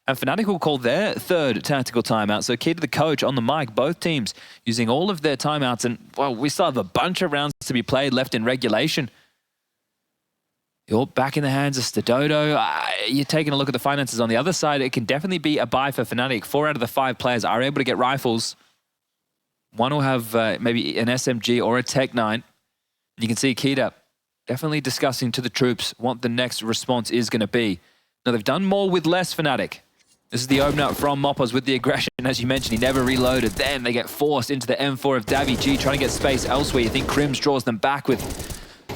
And Fnatic will call their 3rd tactical timeout. So key to the coach on the mic, both teams using all of their timeouts. And, well, we still have a bunch of rounds to be played left in regulation. You're back in the hands of stadodo. You're taking a look at the finances on the other side. It can definitely be a buy for Fnatic. 4 out of the 5 players are able to get rifles. One will have maybe an SMG or a Tech 9. You can see Keita definitely discussing to the troops what the next response is going to be. Now, they've done more with less, Fnatic. This is the opener from MATYS with the aggression. As you mentioned, he never reloaded. Then they get forced into the M4 of Davi G, trying to get space elsewhere. You think Crims draws them back with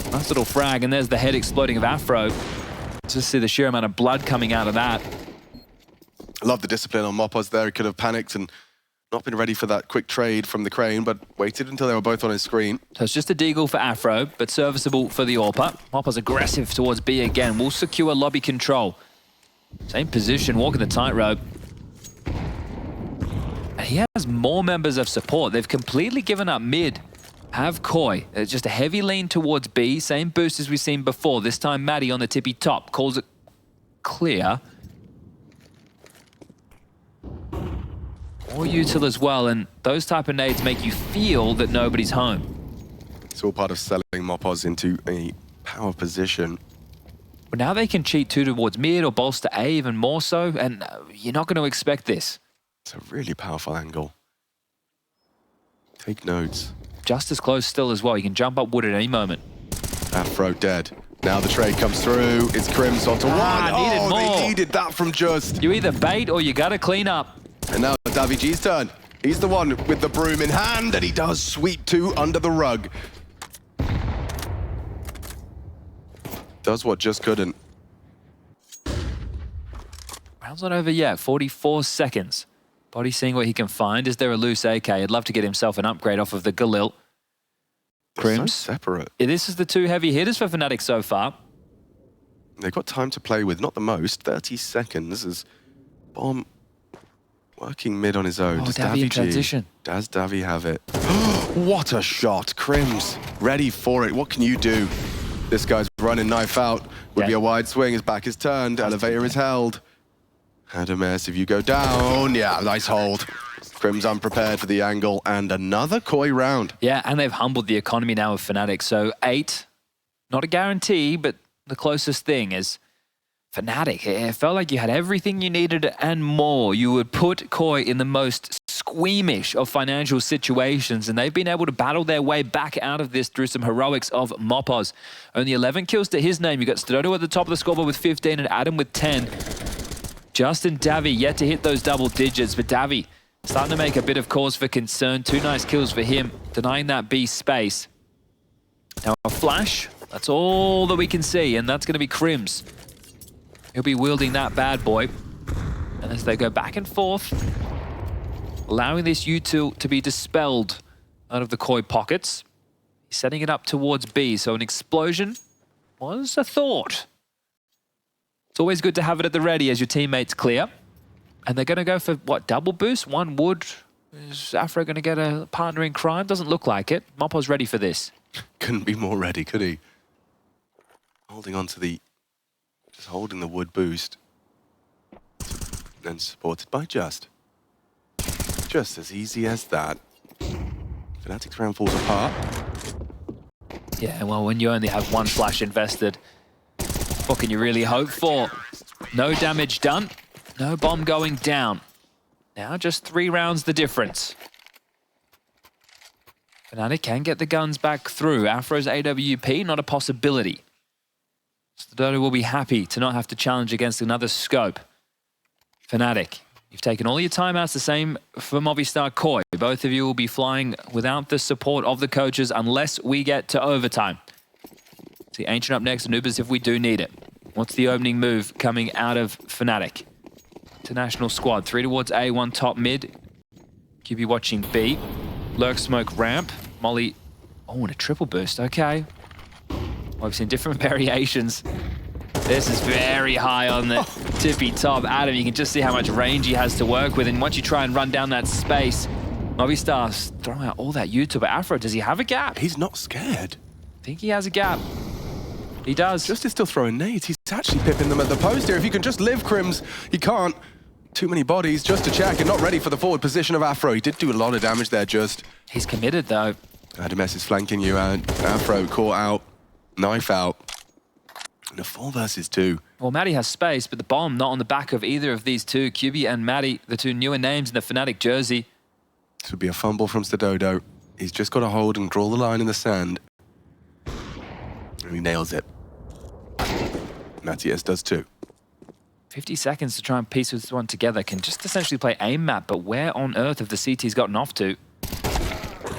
a nice little frag, and there's the head exploding of Afro. Just see the sheer amount of blood coming out of that. I love the discipline on MATYS there. He could have panicked and not been ready for that quick trade from the crane, but waited until they were both on his screen. So it's just a deagle for Afro, but serviceable for the AWPer. MATYS aggressive towards B again. Will secure lobby control. Same position, walking the tightrope. And he has more members of support. They've completely given up mid. Have Koi. It's just a heavy lean towards B. Same boost as we've seen before. This time Matty on the tippy top. Calls it clear. Or util as well. And those type of nades make you feel that nobody's home. It's all part of selling MATYS into a power position. But now they can cheat too towards mid or bolster A even more so, and you're not going to expect this. It's a really powerful angle. Take notes. Just as close still as well. You can jump up wood at any moment. Afro dead. Now the trade comes through. It's Crims onto one. Needed more. They needed that from Just. You either bait or you gotta clean up. And now daviG's turn. He's the one with the broom in hand, and he does sweep 2 under the rug. Does what Just couldn't. Round's not over yet. 44 seconds. bodyy seeing what he can find. Is there a loose AK? I'd love to get himself an upgrade off of the Galil. So separate. This is the 2 heavy hitters for Fnatic so far. They've got time to play with, not the most. 30 seconds as Bomb working mid on his own. Oh, Does daviG in transition. Does daviG have it? What a shot. Crims ready for it. What can you do? This guy's running knife out. Would be a wide swing. His back is turned. Elevator is held. Adames, if you go down. Yeah, nice hold. Crims unprepared for the angle, and another coy round. Yeah, and they've humbled the economy now of Fnatic. So 8, not a guarantee, but the closest thing is Fnatic. It felt like you had everything you needed and more. You would put Koi in the most squeamish of financial situations, and they've been able to battle their way back out of this through some heroics of MATYS. Only 11 kills to his name. You got stadodo at the top of the scoreboard with 15 and Adam with 10. Justin daviG yet to hit those double digits, but daviG starting to make a bit of cause for concern. 2 nice kills for him, denying that B space. Now a flash, that's all that we can see, and that's going to be Crims. He'll be wielding that bad boy. And as they go back and forth, allowing this util to be dispelled out of the Koi pockets. He's setting it up towards B, so an explosion was a thought. It's always good to have it at the ready as your teammates clear. And they're going to go for, what, double boost? 1 wood. Is Afro going to get a partner in crime? Doesn't look like it. Moppo's ready for this. Couldn't be more ready, could he? Holding on to the... Just holding the wood boost. Then supported by Just. Just as easy as that. Fnatic's round falls apart. Yeah, well, when you only have 1 flash invested, what can you really hope for? No damage done. No bomb going down. Now just 3 rounds the difference. Fnatic can get the guns back through. Afro's AWP, not a possibility. stadodo will be happy to not have to challenge against another scope. Fnatic, you've taken all your timeouts, the same for Movistar Koi. Both of you will be flying without the support of the coaches unless we get to overtime. See Ancient up next, and Ubers if we do need it. What's the opening move coming out of Fnatic? International squad, 3 towards A, 1 top mid. kyuubii watching B. Lurk smoke ramp. Molly, oh, and a triple boost, okay. Well, we've seen different variations. This is very high on the tippy top. Adam, you can just see how much range he has to work with, and once you try and run down that space, Movistar's throwing out all that YouTube. But Afro, does he have a gap? He's not scared. I think he has a gap. He does. Just is still throwing nades. He's actually pipping them at the post here. If you can just live, Crims, he can't. Too many bodies just to check, and not ready for the forward position of Afro. He did do a lot of damage there, Just. He's committed, though. Adames is flanking you out. Afro caught out. Knife out. And a 4 versus 2. Well, Matty has space, but the bomb not on the back of either of these two. kyuubii and Matty, the 2 newer names in the Fnatic jersey. This would be a fumble from stadodo. He's just got to hold and draw the line in the sand. And he nails it. MATYS does too. 50 seconds to try and piece this one together. Can just essentially play aim map, but where on earth have the CTs gotten off to?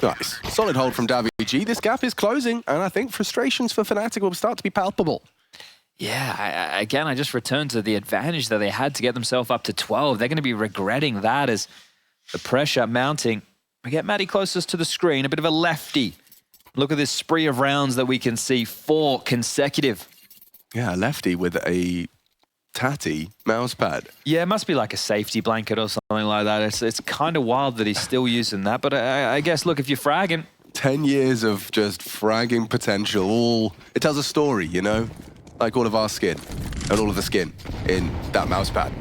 Nice. Solid hold from daviG. This gap is closing, and I think frustrations for Fnatic will start to be palpable. Yeah, again, I just returned to the advantage that they had to get themselves up to 12. They're going to be regretting that as the pressure mounting. We get Matty closest to the screen, a bit of a lefty. Look at this spree of rounds that we can see, 4 consecutive. Yeah, a lefty with a tatty mouse pad. Yeah, it must be like a safety blanket or something like that. It's kind of wild that he's still using that, but I guess, look, if you're fragging... 10 years of just fragging potential. It tells a story, you know? Like all of our skin, and all of the skin in that mouse pad.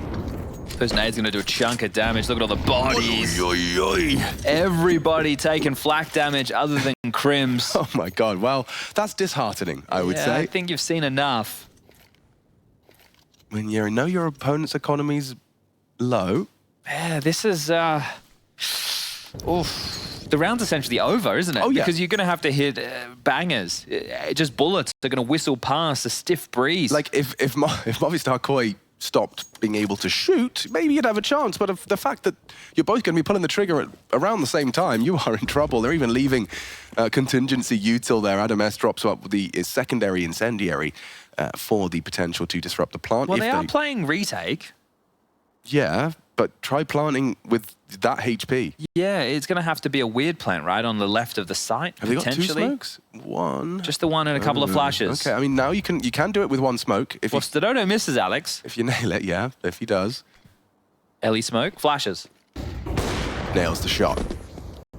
Those nades going to do a chunk of damage. Look at all the bodies. Oy, oy, oy. Everybody taking flak damage other than Crims. Oh my God, well, that's disheartening, I would say. I think you've seen enough. When you know your opponent's economy's low, Yeah, this is... Oof. The round's essentially over, isn't it? Oh, yeah. Because you're going to have to hit bangers. Just bullets. They're going to whistle past a stiff breeze. Like, if Movistar Koi stopped being able to shoot, maybe you'd have a chance. But the fact that you're both going to be pulling the trigger at around the same time, you are in trouble. They're even leaving contingency util there. Adam S drops up with the secondary incendiary for the potential to disrupt the plant. Well, they are playing retake. Yeah, but try planting with that HP. Yeah, it's going to have to be a weird plant, right, on the left of the site. Have they got 2 potentially. smokes? One. Just the one and a couple of flashes. Okay, I mean, now you can do it with 1 smoke. If Well, stadodo misses, Alex. if you nail it, yeah. If he does. Ellie smoke, flashes. Nails the shot.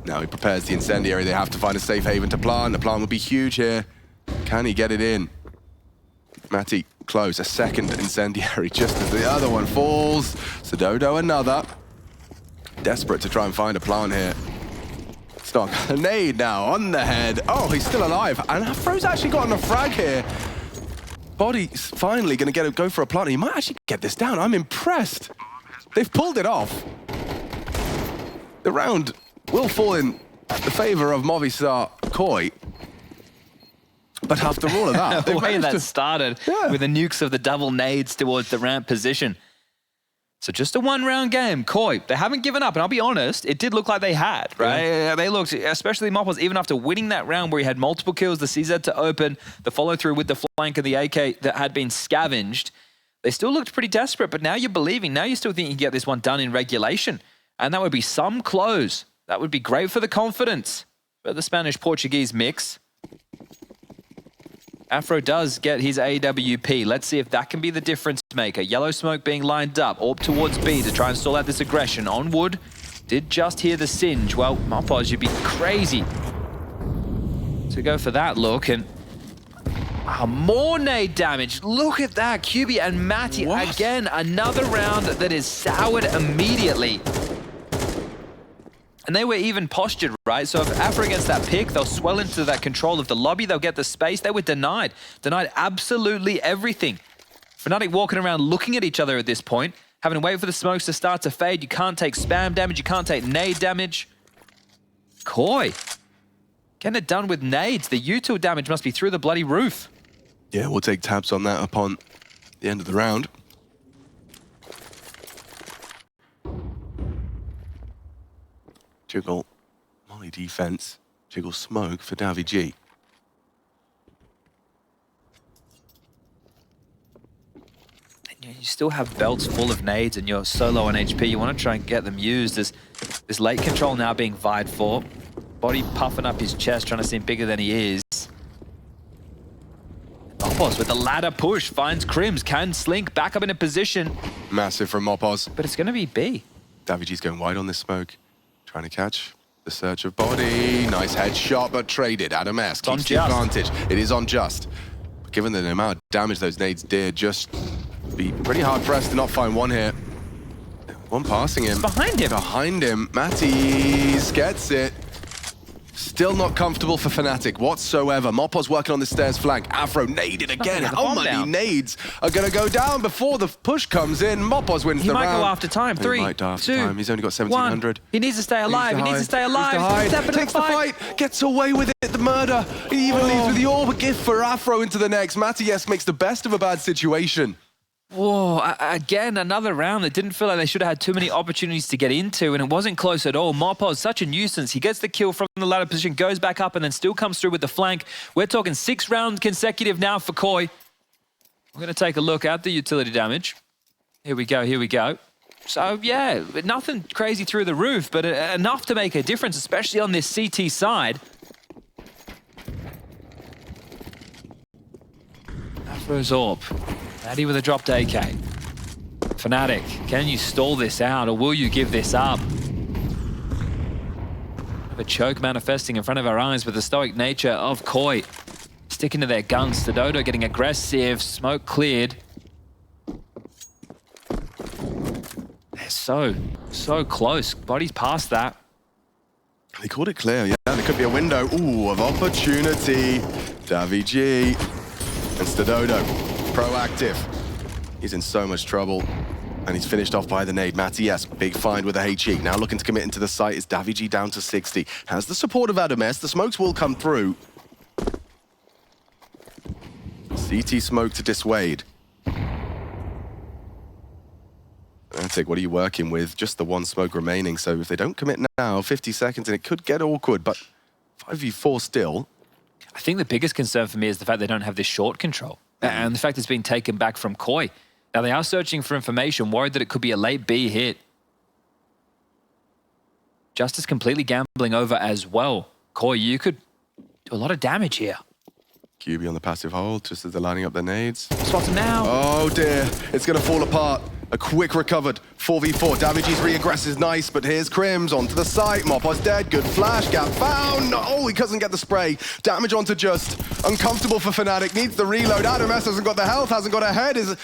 Now he prepares the incendiary. They have to find a safe haven to plant. The plant will be huge here. Can he get it in? Matty, close. A second incendiary just as the other one falls. stadodo another. Desperate to try and find a plant here. Stock. A nade now on the head. Oh, he's still alive. And Afro's actually gotten a frag here. Body's finally going to go for a plant. He might actually get this down. I'm impressed. They've pulled it off. The round will fall in the favor of Movistar Koi. But after all of that, The way that started with the nukes of the double nades towards the ramp position. So just a 1-round game. Koi, they haven't given up. And I'll be honest, it did look like they had, right? Yeah. They looked, especially MATYS, even after winning that round where he had multiple kills, the CZ to open, the follow-through with the flank and the AK that had been scavenged, they still looked pretty desperate. But now you're believing. Now you still think you can get this one done in regulation. And that would be some close. That would be great for the confidence for the Spanish-Portuguese mix. Afro does get his AWP. Let's see if that can be the difference maker. Yellow smoke being lined up. Orb towards B to try and stall out this aggression. On wood. Did just hear the singe. Well, MATYS, you'd be crazy to go for that look. And more nade damage. Look at that. kyuubii and MATY again. Another round that is soured immediately. And they were even postured, right? So if Afro gets that pick, they'll swell into that control of the lobby. They'll get the space. They were denied. Denied absolutely everything. Fnatic walking around looking at each other at this point, having to wait for the smokes to start to fade. You can't take spam damage. You can't take nade damage. Koi getting it done with nades. The util damage must be through the bloody roof. Yeah, we'll take tabs on that upon the end of the round. Jiggle molly defense, jiggle smoke for daviG. You still have belts full of nades and you're so low on HP. You want to try and get them used. There's this late control now being vied for. Bodyy puffing up his chest, trying to seem bigger than he is. MATYS with the ladder push finds Crims, can slink back up in a position. Massive from MATYS. But it's going to be B. daviG's going wide on this smoke. Trying to catch the search of Bodyy. Nice headshot, but traded. Adam S keeps the advantage. It is on just. But given the amount of damage those nades did, just be pretty hard pressed to not find one here. One passing him. Behind him. Behind him. MATYS gets it. Still not comfortable for Fnatic whatsoever. MATYS working on the stairs flank. Afro naded again. How many nades are going to go down before the push comes in? MATYS wins the round. He might go after time. 3, 2, He's only got 1700. He needs to stay alive. He needs to stay alive. Takes the fight. Gets away with it. The murder. He even leaves with the orb. A gift for Afro into the next. MATYS makes the best of a bad situation. Whoa, again, another round that didn't feel like they should have had too many opportunities to get into, and it wasn't close at all. MATYS, such a nuisance. He gets the kill from the ladder position, goes back up, and then still comes through with the flank. We're talking 6 rounds consecutive now for Koi. We're going to take a look at the utility damage. Here we go, here we go. So, yeah, nothing crazy through the roof, but enough to make a difference, especially on this CT side. Afro's orb. Matty with a dropped AK. Fnatic, can you stall this out or will you give this up? A choke manifesting in front of our eyes with the stoic nature of Koi. Sticking to their guns. stadodo getting aggressive. Smoke cleared. They're so close. Body's past that. They called it clear, yeah. There could be a window, of opportunity. daviG and stadodo. Proactive. He's in so much trouble. And he's finished off by the nade. MATYS, big find with a HE. Now looking to commit into the site is daviG down to 60. Has the support of AMKAL. The smokes will come through. CT smoke to dissuade. Fnatic, what are you working with? Just the one smoke remaining. So if they don't commit now, 50 seconds, and it could get awkward, but 5v4 still. I think the biggest concern for me is the fact they don't have this short control. And the fact it's been taken back from Koi. Now they are searching for information, worried that it could be a late B hit. Justice completely gambling over as well. Koi, you could do a lot of damage here. kyuubii on the passive hold, just as they're lining up their nades. Spots him now. Oh dear, it's going to fall apart. A quick recovered 4v4. daviG's re-aggress is nice, but here's Crims onto the site. Mopo's dead. Good flash. Gap found. Oh, he doesn't get the spray. Damage onto Just. Uncomfortable for Fnatic. Needs the reload. AMKAL hasn't got the health, hasn't got a head. Is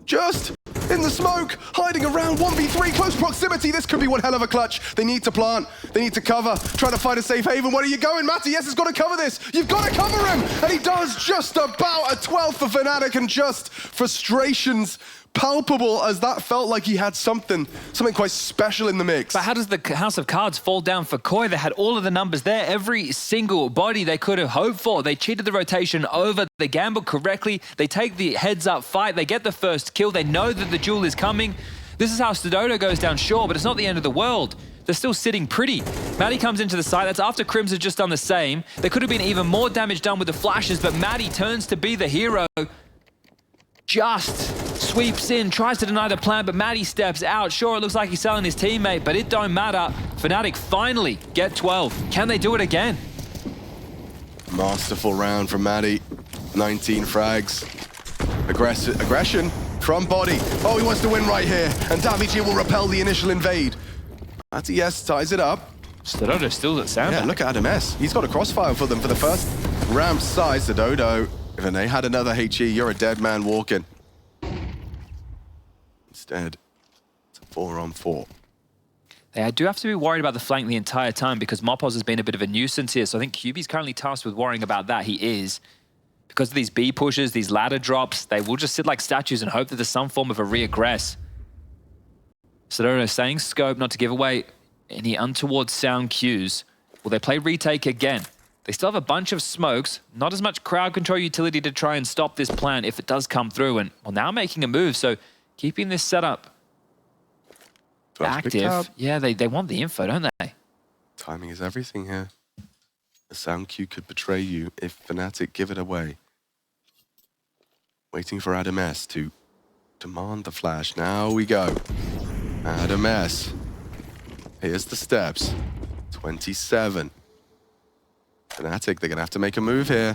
Just in the smoke, hiding around 1v3, close proximity. This could be one hell of a clutch. They need to plant. They need to cover. Trying to find a safe haven. Where are you going? MATYS has got to cover this. You've got to cover him. And he does just about a 12th for Fnatic, and Just frustrations palpable as that felt like he had something quite special in the mix. But how does the House of Cards fall down for Koi? They had all of the numbers there, every single body they could have hoped for. They cheated the rotation over, they gambled correctly, they take the heads up fight, they get the first kill, they know that the duel is coming. This is how stadodo goes down, sure, but it's not the end of the world. They're still sitting pretty. Matty comes into the site. That's after Crims has just done the same. There could have been even more damage done with the flashes, but Matty turns to be the hero. Just sweeps in, tries to deny the plan, but Matty steps out. Sure, it looks like he's selling his teammate, but it don't matter. Fnatic finally get 12. Can they do it again? Masterful round from Matty. 19 frags. Aggression from bodyy. Oh, he wants to win right here. And daviG will repel the initial invade. MATYS ties it up. stadodo still at Sandbag. Yeah, look at AMKAL. He's got a crossfire for them for the first ramp side. stadodo, if they had another HE, you're a dead man walking. Instead, it's a 4-on-4. I do have to be worried about the flank the entire time because Mopoz has been a bit of a nuisance here. So I think kyuubii's currently tasked with worrying about that. He is. Because of these B pushes, these ladder drops, they will just sit like statues and hope that there's some form of a re-aggress. stadodo staying scope not to give away any untoward sound cues. Will they play retake again? They still have a bunch of smokes, not as much crowd control utility to try and stop this plan if it does come through. And well, now making a move, so keeping this setup active. Yeah, they want the info, don't they? Timing is everything here. A sound cue could betray you if Fnatic give it away. Waiting for AMKAL to demand the flash. Now we go. AMKAL. Here's the steps. 27. Fnatic, they're going to have to make a move here.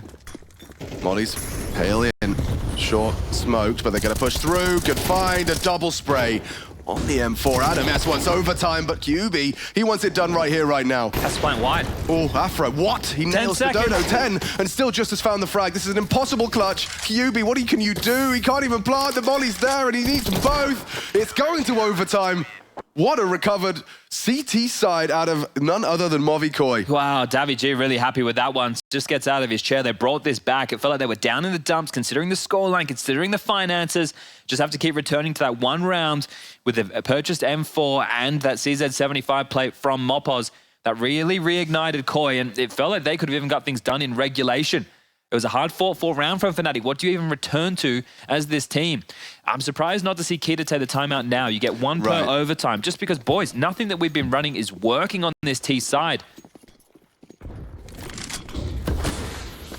Molly's pale in. Short smoked, but they're going to push through. Good find, a double spray on the M4. AMKAL wants overtime, but kyuubii, he wants it done right here, right now. That's playing wide. Oh, Afro, what? He nails stadodo. 10, and still just has found the frag. This is an impossible clutch. kyuubii, what can you do? He can't even plant. The Molly's there, and he needs them both. It's going to overtime. What a recovered CT side out of none other than movyKoi. Wow, daviG really happy with that one. Just gets out of his chair. They brought this back. It felt like they were down in the dumps, considering the scoreline, considering the finances. Just have to keep returning to that one round with a purchased M4 and that CZ75 plate from Mopoz that really reignited Koi, and it felt like they could have even got things done in regulation. It was a hard-fought round from Fnatic. What do you even return to as this team? I'm surprised not to see Kita take the timeout now. You get one per overtime. Just because, boys, nothing that we've been running is working on this T side.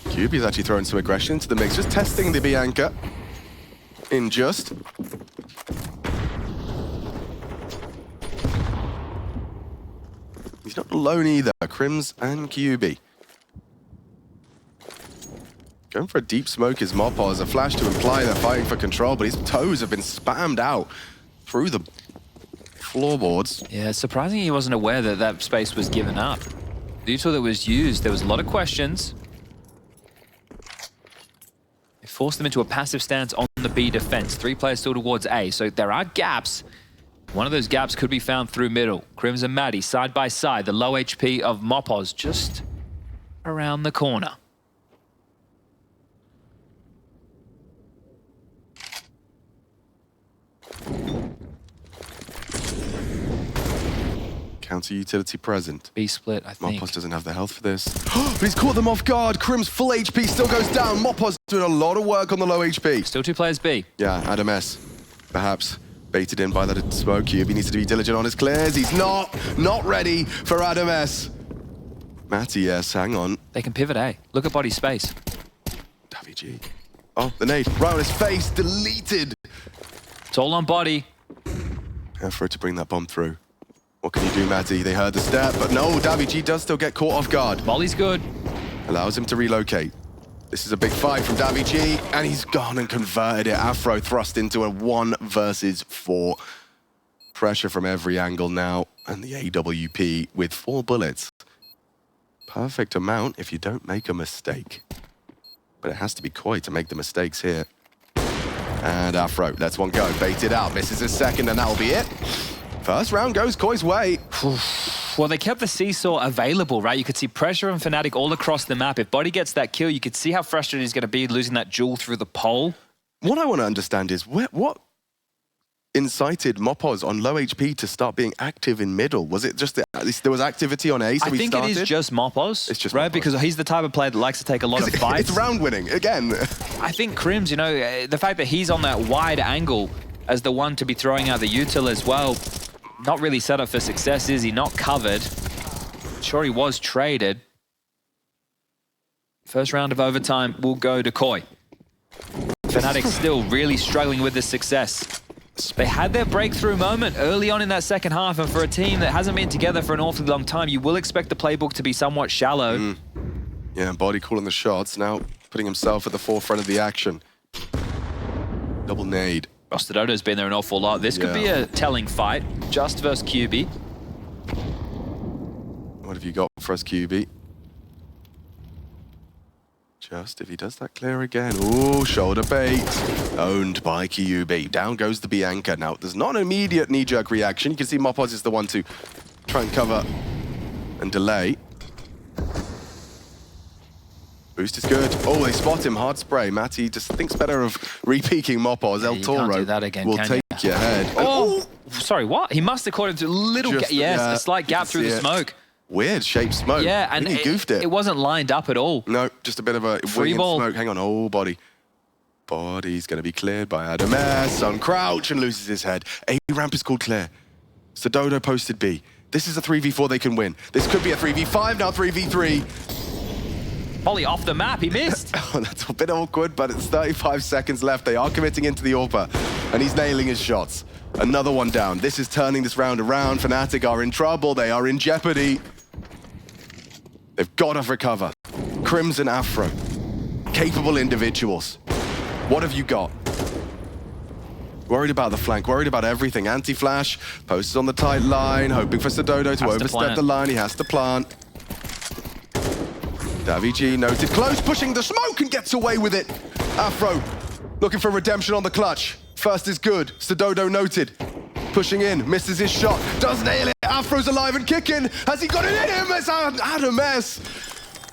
kyuubii's actually throwing some aggression into the mix. Just testing the Bianca in Just. He's not alone either. Crims and kyuubii. Going for a deep smoke is Mopoz. A flash to imply they're fighting for control, but his toes have been spammed out through the floorboards. Yeah, surprisingly he wasn't aware that that space was given up. The util that was used, there was a lot of questions. It forced them into a passive stance on the B defense. 3 players still towards A, so there are gaps. One of those gaps could be found through middle. Crims and Matty side by side. The low HP of Mopoz just around the corner. Counter utility present. B split, I think. MATYS doesn't have the health for this. But he's caught them off guard. Crim's full HP still goes down. MATYS doing a lot of work on the low HP. Still 2 players B. Yeah, Adam S. Perhaps baited in by that smoke cube. He needs to be diligent on his clears. He's not ready for Adam S. MATYS, hang on. They can pivot A. Look at body space. daviG. Oh, the nade. Right on his face. Deleted. It's all on body. Afro to bring that bomb through. What can you do, Matty? They heard the step, but no, daviG does still get caught off guard. Molly's good. Allows him to relocate. This is a big fight from daviG, and he's gone and converted it. Afro thrust into a 1 versus 4. Pressure from every angle now, and the AWP with 4 bullets. Perfect amount if you don't make a mistake. But it has to be Koi to make the mistakes here. And Afro lets one go, baited out, misses his second, and that'll be it. First round goes Koi's way. Well, they kept the seesaw available, right? You could see pressure on Fnatic all across the map. If bodyy gets that kill, you could see how frustrated he's going to be losing that jewel through the pole. What I want to understand is what incited MATYS on low HP to start being active in middle? Was it just that at least there was activity on A, so I think it is just MATYS. It's just right, MATYS. Because he's the type of player that likes to take a lot of fights. It's round winning again. I think Crims, you know, the fact that he's on that wide angle as the one to be throwing out the util as well, not really set up for success, is he? Not covered. Sure, he was traded. First round of overtime will go to Koi. Fnatic still really struggling with this success. They had their breakthrough moment early on in that second half, and for a team that hasn't been together for an awfully long time, you will expect the playbook to be somewhat shallow. Yeah, bodyy calling the shots, now putting himself at the forefront of the action. Double nade. stadodo's been there an awful lot. This could be a telling fight, Just versus kyuubii. What have you got for us, kyuubii? Just, if he does that clear again. Ooh, shoulder bait. Owned by kyuubii. Down goes the Bianca. Now, there's not an immediate knee-jerk reaction. You can see MATYS is the one to try and cover and delay. Boost is good. Oh, they spot him. Hard spray. Matty just thinks better of re-peeking MATYS. El Toro can't do that again, will can take your head. Oh, sorry, what? He must have caught him to a little gap. Yes, a slight gap through the smoke. Weird shaped smoke. Yeah, and he goofed it. It wasn't lined up at all. No, just a bit of a free ball. Smoke. Hang on, oh, bodyy. Body's going to be cleared by Adam S. On crouch and loses his head. A ramp is called clear. stadodo posted B. This is a 3v4 they can win. This could be a 3v5, now 3v3. Molly off the map, he missed. Oh, that's a bit awkward, but it's 35 seconds left. They are committing into the AWPer, and he's nailing his shots. Another one down. This is turning this round around. Fnatic are in trouble. They are in jeopardy. They've got to recover. Crimson Afro. Capable individuals. What have you got? Worried about the flank, worried about everything. Anti-flash, posts on the tight line, hoping for stadodo to overstep the line. He has to plant. daviG noted close, pushing the smoke and gets away with it. Afro looking for redemption on the clutch. First is good. stadodo noted. Pushing in, misses his shot, does nail it. Afro's alive and kicking. Has he got it in him? It's Adam S.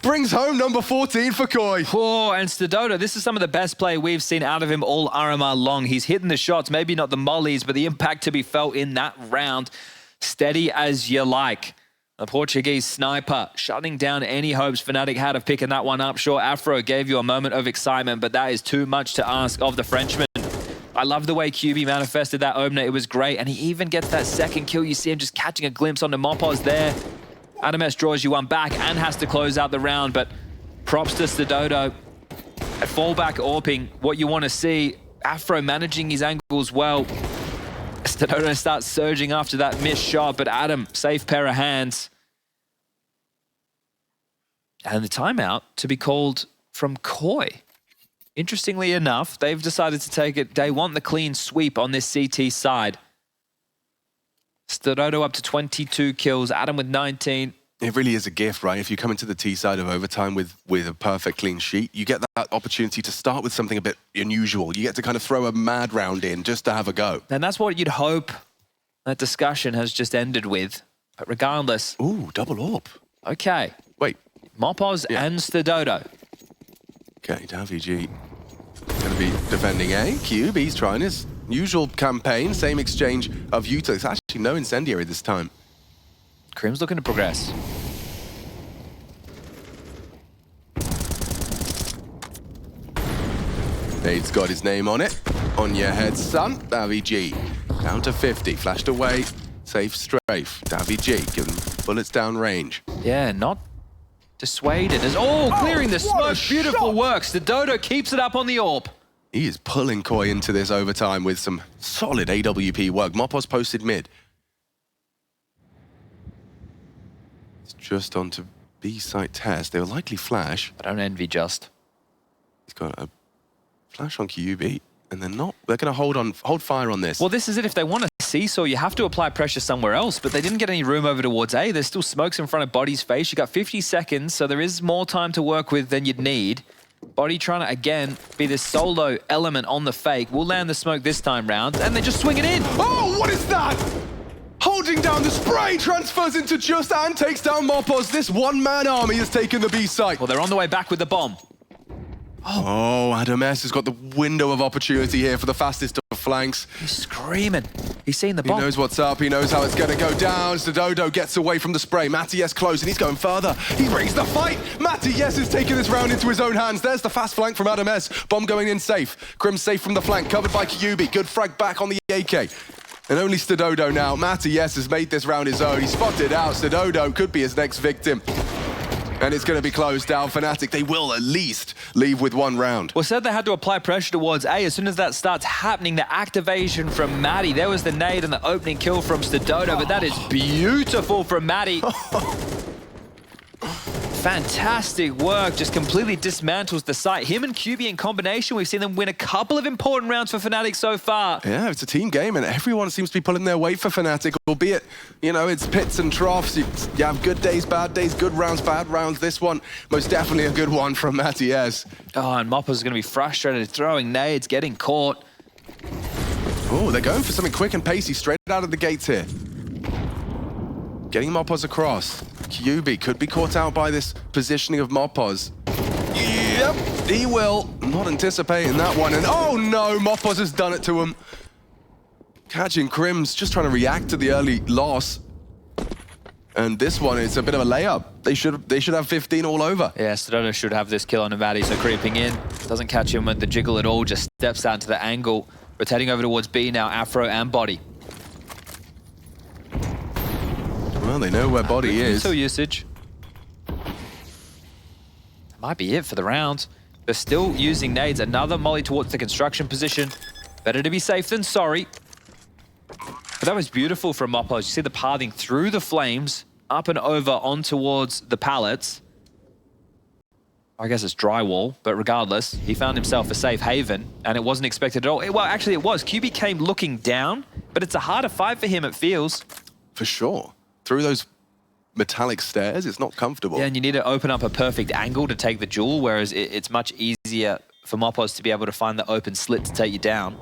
Brings home number 14 for Koi. Oh, and stadodo, this is some of the best play we've seen out of him all RMR long. He's hitting the shots, maybe not the mollies, but the impact to be felt in that round. Steady as you like. The Portuguese sniper shutting down any hopes Fnatic had of picking that one up. Sure, Afro gave you a moment of excitement, but that is too much to ask of the Frenchman. I love the way kyuubii manifested that opener. It was great, and he even gets that second kill. You see him just catching a glimpse onto MATYS there. Adam S draws you one back and has to close out the round, but props to stadodo. At fallback AWPing, what you want to see, Afro managing his angles well. stadodo starts surging after that missed shot, but Adam, safe pair of hands. And the timeout to be called from Koi. Interestingly enough, they've decided to take it. They want the clean sweep on this CT side. stadodo up to 22 kills, Adam with 19. It really is a gift, right? If you come into the T side of overtime with a perfect clean sheet, you get that opportunity to start with something a bit unusual. You get to kind of throw a mad round in just to have a go. And that's what you'd hope that discussion has just ended with. But regardless... Ooh, double AWP. Okay. Wait. MATYS and stadodo. Okay, daviG going to be defending A. kyuubii's trying his usual campaign, same exchange of util. It's actually no incendiary this time. Crim's looking to progress. Nade's got his name on it. On your head, son. Davy G. Down to 50. Flashed away. Safe strafe. Davy G. Give him bullets down range. Yeah, not dissuaded. As clearing the smoke. Beautiful work. stadodo keeps it up on the AWP. He is pulling Koi into this overtime with some solid AWP work. MATYS posted mid. It's just onto B site test. They will likely flash. I don't envy Just. He's got a flash on kyuubii, and they're not. They're going to hold fire on this. Well, this is it. If they want to seesaw, you have to apply pressure somewhere else, but they didn't get any room over towards A. There's still smokes in front of body's face. You got 50 seconds, so there is more time to work with than you'd need. bodyy trying to, again, be this solo element on the fake. Will land the smoke this time round, and they just swing it in. Oh, what is that? Holding down the spray, transfers into Just and takes down MATYS. This one-man army has taken the B site. Well, they're on the way back with the bomb. Oh, Adam S has got the window of opportunity here for the fastest of flanks. He's screaming. He's seen the bomb. He knows what's up. He knows how it's going to go down. stadodo gets away from the spray. MATYS close, and he's going further. He brings the fight. MATYS is taking this round into his own hands. There's the fast flank from Adam S. Bomb going in safe. Crim safe from the flank, covered by kyuubii. Good frag back on the AK. And only stadodo now. MATYS has made this round his own. He spotted out. stadodo could be his next victim. And it's going to be closed down. Fnatic, they will at least leave with one round. Well, said they had to apply pressure towards A. As soon as that starts happening, the activation from Matty. There was the nade and the opening kill from stadodo, but that is beautiful from Matty. Fantastic work, just completely dismantles the site. Him and kyuubii in combination, we've seen them win a couple of important rounds for Fnatic so far. Yeah, it's a team game, and everyone seems to be pulling their weight for Fnatic, albeit, you know, it's pits and troughs. You have good days, bad days, good rounds, bad rounds. This one, most definitely a good one from MATYS. Oh, and MATYS is going to be frustrated, throwing nades, getting caught. Oh, they're going for something quick and pacey, straight out of the gates here. Getting MATYS across. kyuubii could be caught out by this positioning of MATYS. Yep, he will. Not anticipating that one. And oh no, MATYS has done it to him. Catching Crim's just trying to react to the early loss. And this one, it's a bit of a layup. They should have 15 all over. Yeah, stadodo should have this kill on Nevada, so creeping in. Doesn't catch him with the jiggle at all, just steps out to the angle. Rotating over towards B now, Afro and bodyy. Well, they know where bodyy is. Still usage. Might be it for the round. They're still using nades. Another molly towards the construction position. Better to be safe than sorry. But that was beautiful from MATYS. You see the pathing through the flames, up and over on towards the pallets. I guess it's drywall, but regardless, he found himself a safe haven, and it wasn't expected at all. Well, actually it was. kyuubii came looking down, but it's a harder fight for him, it feels. For sure. Through those metallic stairs, it's not comfortable. Yeah, and you need to open up a perfect angle to take the jewel, whereas it's much easier for MATYS to be able to find the open slit to take you down.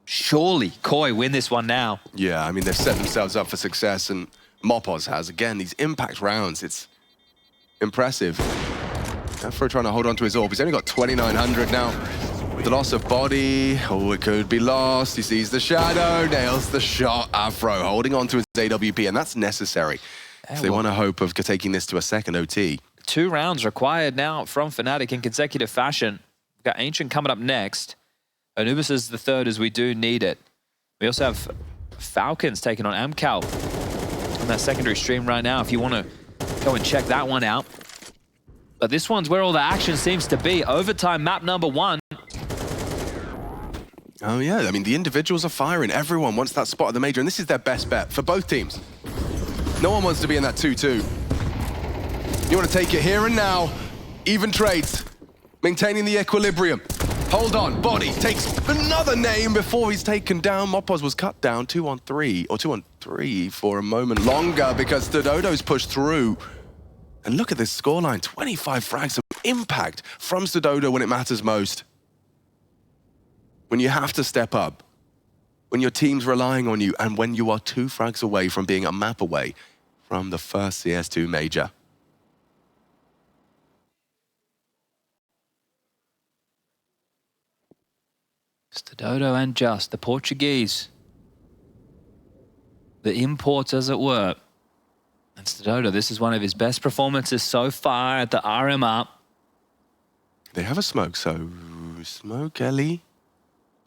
Surely Koi win this one now. Yeah, I mean, they've set themselves up for success, and MATYS has. Again, these impact rounds, it's impressive. Afro trying to hold on to his AWP. He's only got 2,900 now. With the loss of bodyy, oh, it could be lost. He sees the shadow, nails the shot. Afro holding on to his AWP, and that's necessary if they want to hope of taking this to a second OT. 2 rounds required now from Fnatic in consecutive fashion. We've got Ancient coming up next. Anubis is the third, as we do need it. We also have Falcons taking on AMKAL on that secondary stream right now if you want to go and check that one out. But this one's where all the action seems to be. Overtime map number 1. Oh yeah, I mean, the individuals are firing. Everyone wants that spot at the major, and this is their best bet for both teams. No one wants to be in that 2-2. You want to take it here and now. Even trades. Maintaining the equilibrium. Hold on, bodyy takes another name before he's taken down. MATYS was cut down 2-on-3, or 2-on-3 for a moment longer because stadodo's pushed through. And look at this scoreline, 25 frags of impact from stadodo when it matters most. When you have to step up, when your team's relying on you, and when you are 2 frags away from being a map away from the first CS2 Major. stadodo and Just, the Portuguese. the imports, as it were. And stadodo, this is one of his best performances so far at the RMR. They have a smoke, so smoke, Ellie,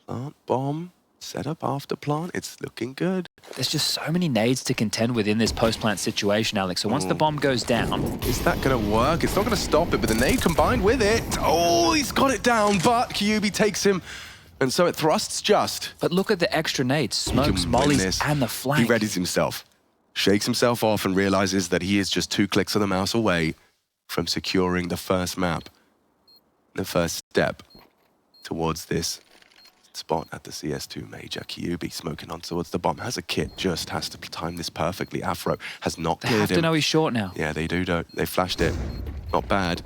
plant, bomb, set up after plant. It's looking good. There's just so many nades to contend with in this post-plant situation, Alex. So once the bomb goes down... Is that going to work? It's not going to stop it, but the nade combined with it. Oh, he's got it down, but kyuubii takes him. And so it thrusts just. But look at the extra nades. Smokes, mollies, and the flank. He readies himself, shakes himself off, and realizes that he is just 2 clicks of the mouse away from securing the first map. The first step towards this spot at the CS2 Major. kyuubii smoking on towards the bomb. Has a kit, just has to time this perfectly. Afro has not cleared him. They have to know he's short now. Yeah, they do, don't they? Flashed it. Not bad.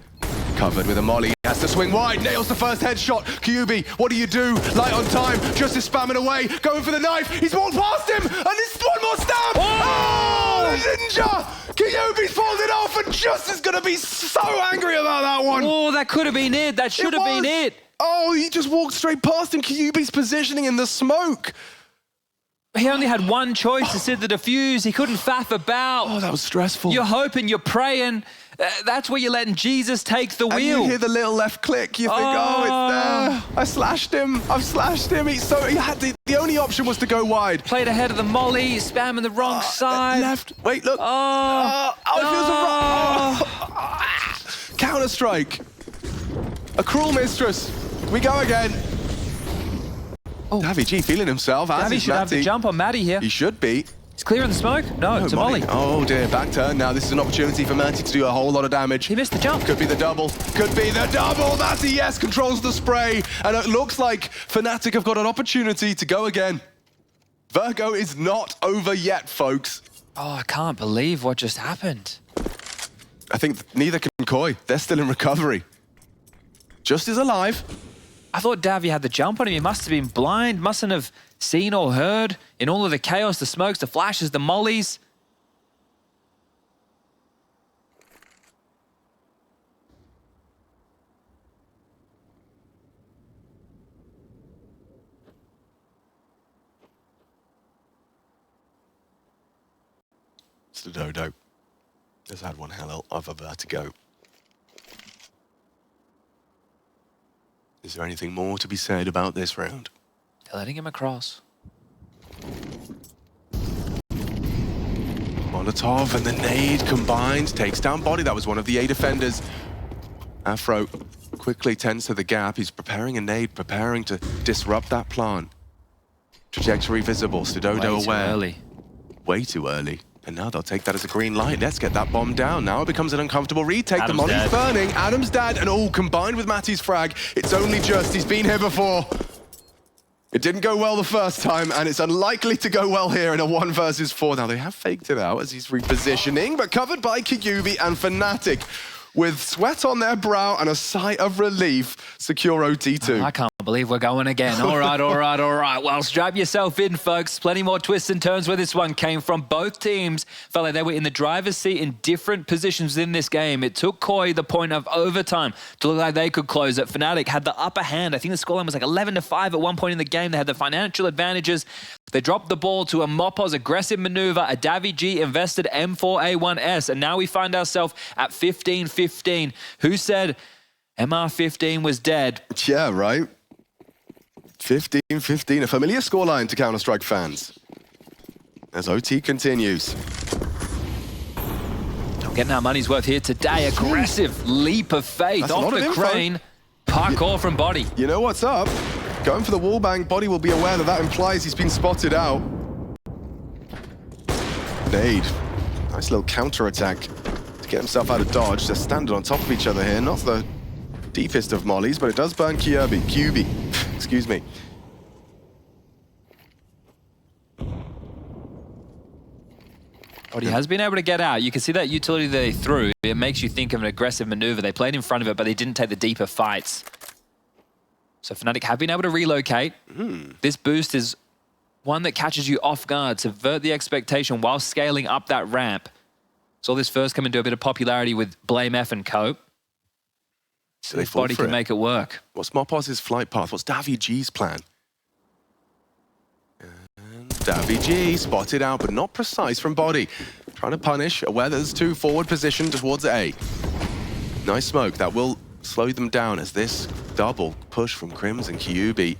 Covered with a molly. Has to swing wide. Nails the first headshot. kyuubii, what do you do? Light on time. Just is spamming away. Going for the knife. He's walked past him. And it's one more stab. Oh, the ninja. kyuubii's pulled it off. And Just is going to be so angry about that one. Oh, that could have been it. That should have been it. Oh, he just walked straight past him. kyuubii's positioning in the smoke. He only had one choice to sit the defuse. He couldn't faff about. Oh, that was stressful. You're hoping, you're praying. That's where you're letting Jesus take the wheel. And you hear the little left click. You think, oh, it's there. I slashed him. I've slashed him. He had the only option was to go wide. Played ahead of the molly, spamming the wrong side. Left. Wait, look. Counter-strike. A cruel mistress. We go again. Oh. Davy G feeling himself. Davy should have the jump on Matty here. He should be. He's clearing the smoke. No, it's a molly. Oh dear, back turn. Now this is an opportunity for Matty to do a whole lot of damage. He missed the jump. Could be the double. Could be the double. Matty, yes, controls the spray. And it looks like Fnatic have got an opportunity to go again. Virgo is not over yet, folks. Oh, I can't believe what just happened. I think neither can Koi. They're still in recovery. Just is alive. I thought Davy had the jump on him. He must have been blind, mustn't have seen or heard in all of the chaos, the smokes, the flashes, the mollies. Stadodo has had one hell of a vertigo. Is there anything more to be said about this round? They're letting him across. Molotov and the nade combined takes down bodyy. That was one of the A defenders. Afro quickly tends to the gap. He's preparing a nade, preparing to disrupt that plant. Trajectory visible. stadodo aware. Too early. Way too early. And now they'll take that as a green light. Let's get that bomb down. Now it becomes an uncomfortable retake. The molly's burning. Adam's dead. And all combined with MATYS' frag. It's only just. He's been here before. It didn't go well the first time, and it's unlikely to go well here in a 1 versus 4. Now, they have faked it out as he's repositioning, but covered by kyuubii and Fnatic. With sweat on their brow and a sigh of relief, secure OT2. I can't believe we're going again. All right, all right, all right. Well, strap yourself in, folks. Plenty more twists and turns where this one came from. Both teams felt like they were in the driver's seat in different positions in this game. It took Koi the point of overtime to look like they could close it. Fnatic had the upper hand. I think the scoreline was like 11-5 at one point in the game. They had the financial advantages. They dropped the ball to a MOPOS aggressive maneuver, a Davy G invested M4A1S, and now we find ourselves at 15-15. Who said MR15 was dead? Yeah, right. 15-15, a familiar scoreline to Counter-Strike fans. As OT continues. I'm getting our money's worth here today. Aggressive leap of faith off the crane. Parkour from bodyy. You know what's up? Going for the wallbang, bodyy will be aware that that implies he's been spotted out. Nade. Nice little counter-attack to get himself out of dodge. They're standing on top of each other here. Not the deepest of mollies, but it does burn kyuubii. Excuse me. Bodyy has been able to get out. You can see that utility they threw. It makes you think of an aggressive maneuver. They played in front of it, but they didn't take the deeper fights. So Fnatic have been able to relocate. This boost is one that catches you off guard, subvert the expectation while scaling up that ramp. Saw this first come into a bit of popularity with Blame F and Co. So this bodyy can make it work. What's MOPOS' flight path? What's Davy G's plan? And Davy spotted out, but not precise from bodyy. Trying to punish, aware that there's two forward position towards A. Nice smoke, that will slow them down as this double push from Crims and kyuubii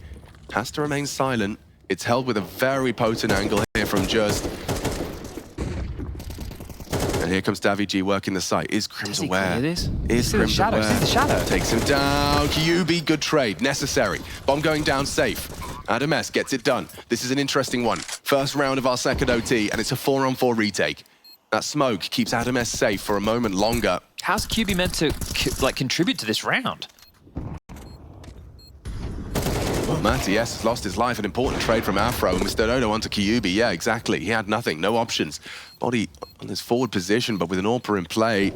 has to remain silent. It's held with a very potent angle here from Just. And here comes Davy working the site. Is Crims aware? Is Crims aware? See the shadow. Takes him down. kyuubii, good trade, necessary. Bomb going down safe. AMKAL gets it done. This is an interesting one. First round of our second OT, and it's a 4-on-4 retake. That smoke keeps AMKAL safe for a moment longer. How's kyuubii meant to contribute to this round? Well, MATYS has lost his life. An important trade from Afro. And with stadodo onto kyuubii, yeah, exactly. He had nothing, no options. Bodyy on his forward position, but with an AWPer in play.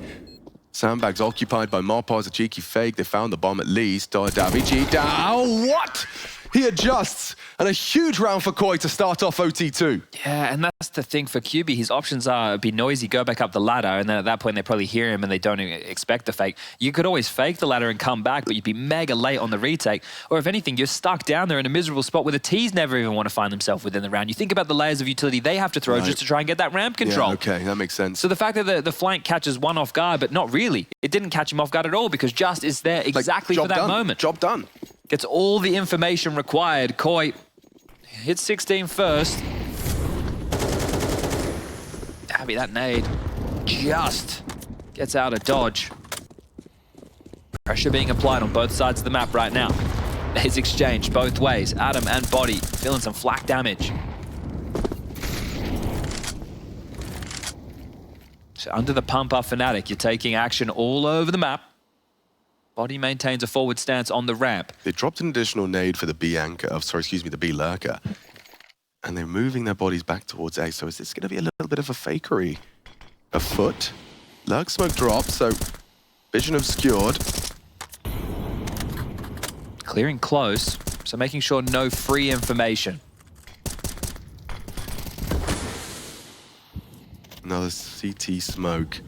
Sandbags occupied by MATYS, a cheeky fake. They found the bomb at least. Davy down. What? He adjusts, and a huge round for Koi to start off OT2. Yeah, and that's the thing for kyuubii. His options are be noisy, go back up the ladder, and then at that point they probably hear him and they don't expect the fake. You could always fake the ladder and come back, but you'd be mega late on the retake. Or if anything, you're stuck down there in a miserable spot where the T's never even want to find themselves within the round. You think about the layers of utility they have to throw just to try and get that ramp control. Yeah, okay, that makes sense. So the fact that the flank catches one off guard, but not really. It didn't catch him off guard at all because Just is there exactly for that moment. Job done. Gets all the information required. Koi hits 16 first. Abby, that nade just gets out of dodge. Pressure being applied on both sides of the map right now. It's exchanged both ways. Adam and bodyy feeling some flak damage. So under the pump up Fnatic, you're taking action all over the map. bodyy maintains a forward stance on the ramp. They dropped an additional nade for the B anchor, the B lurker. And they're moving their bodies back towards A. So is this going to be a little bit of a fakery? A foot. Lurk smoke drops, so vision obscured. Clearing close, so making sure no free information. Another CT smoke.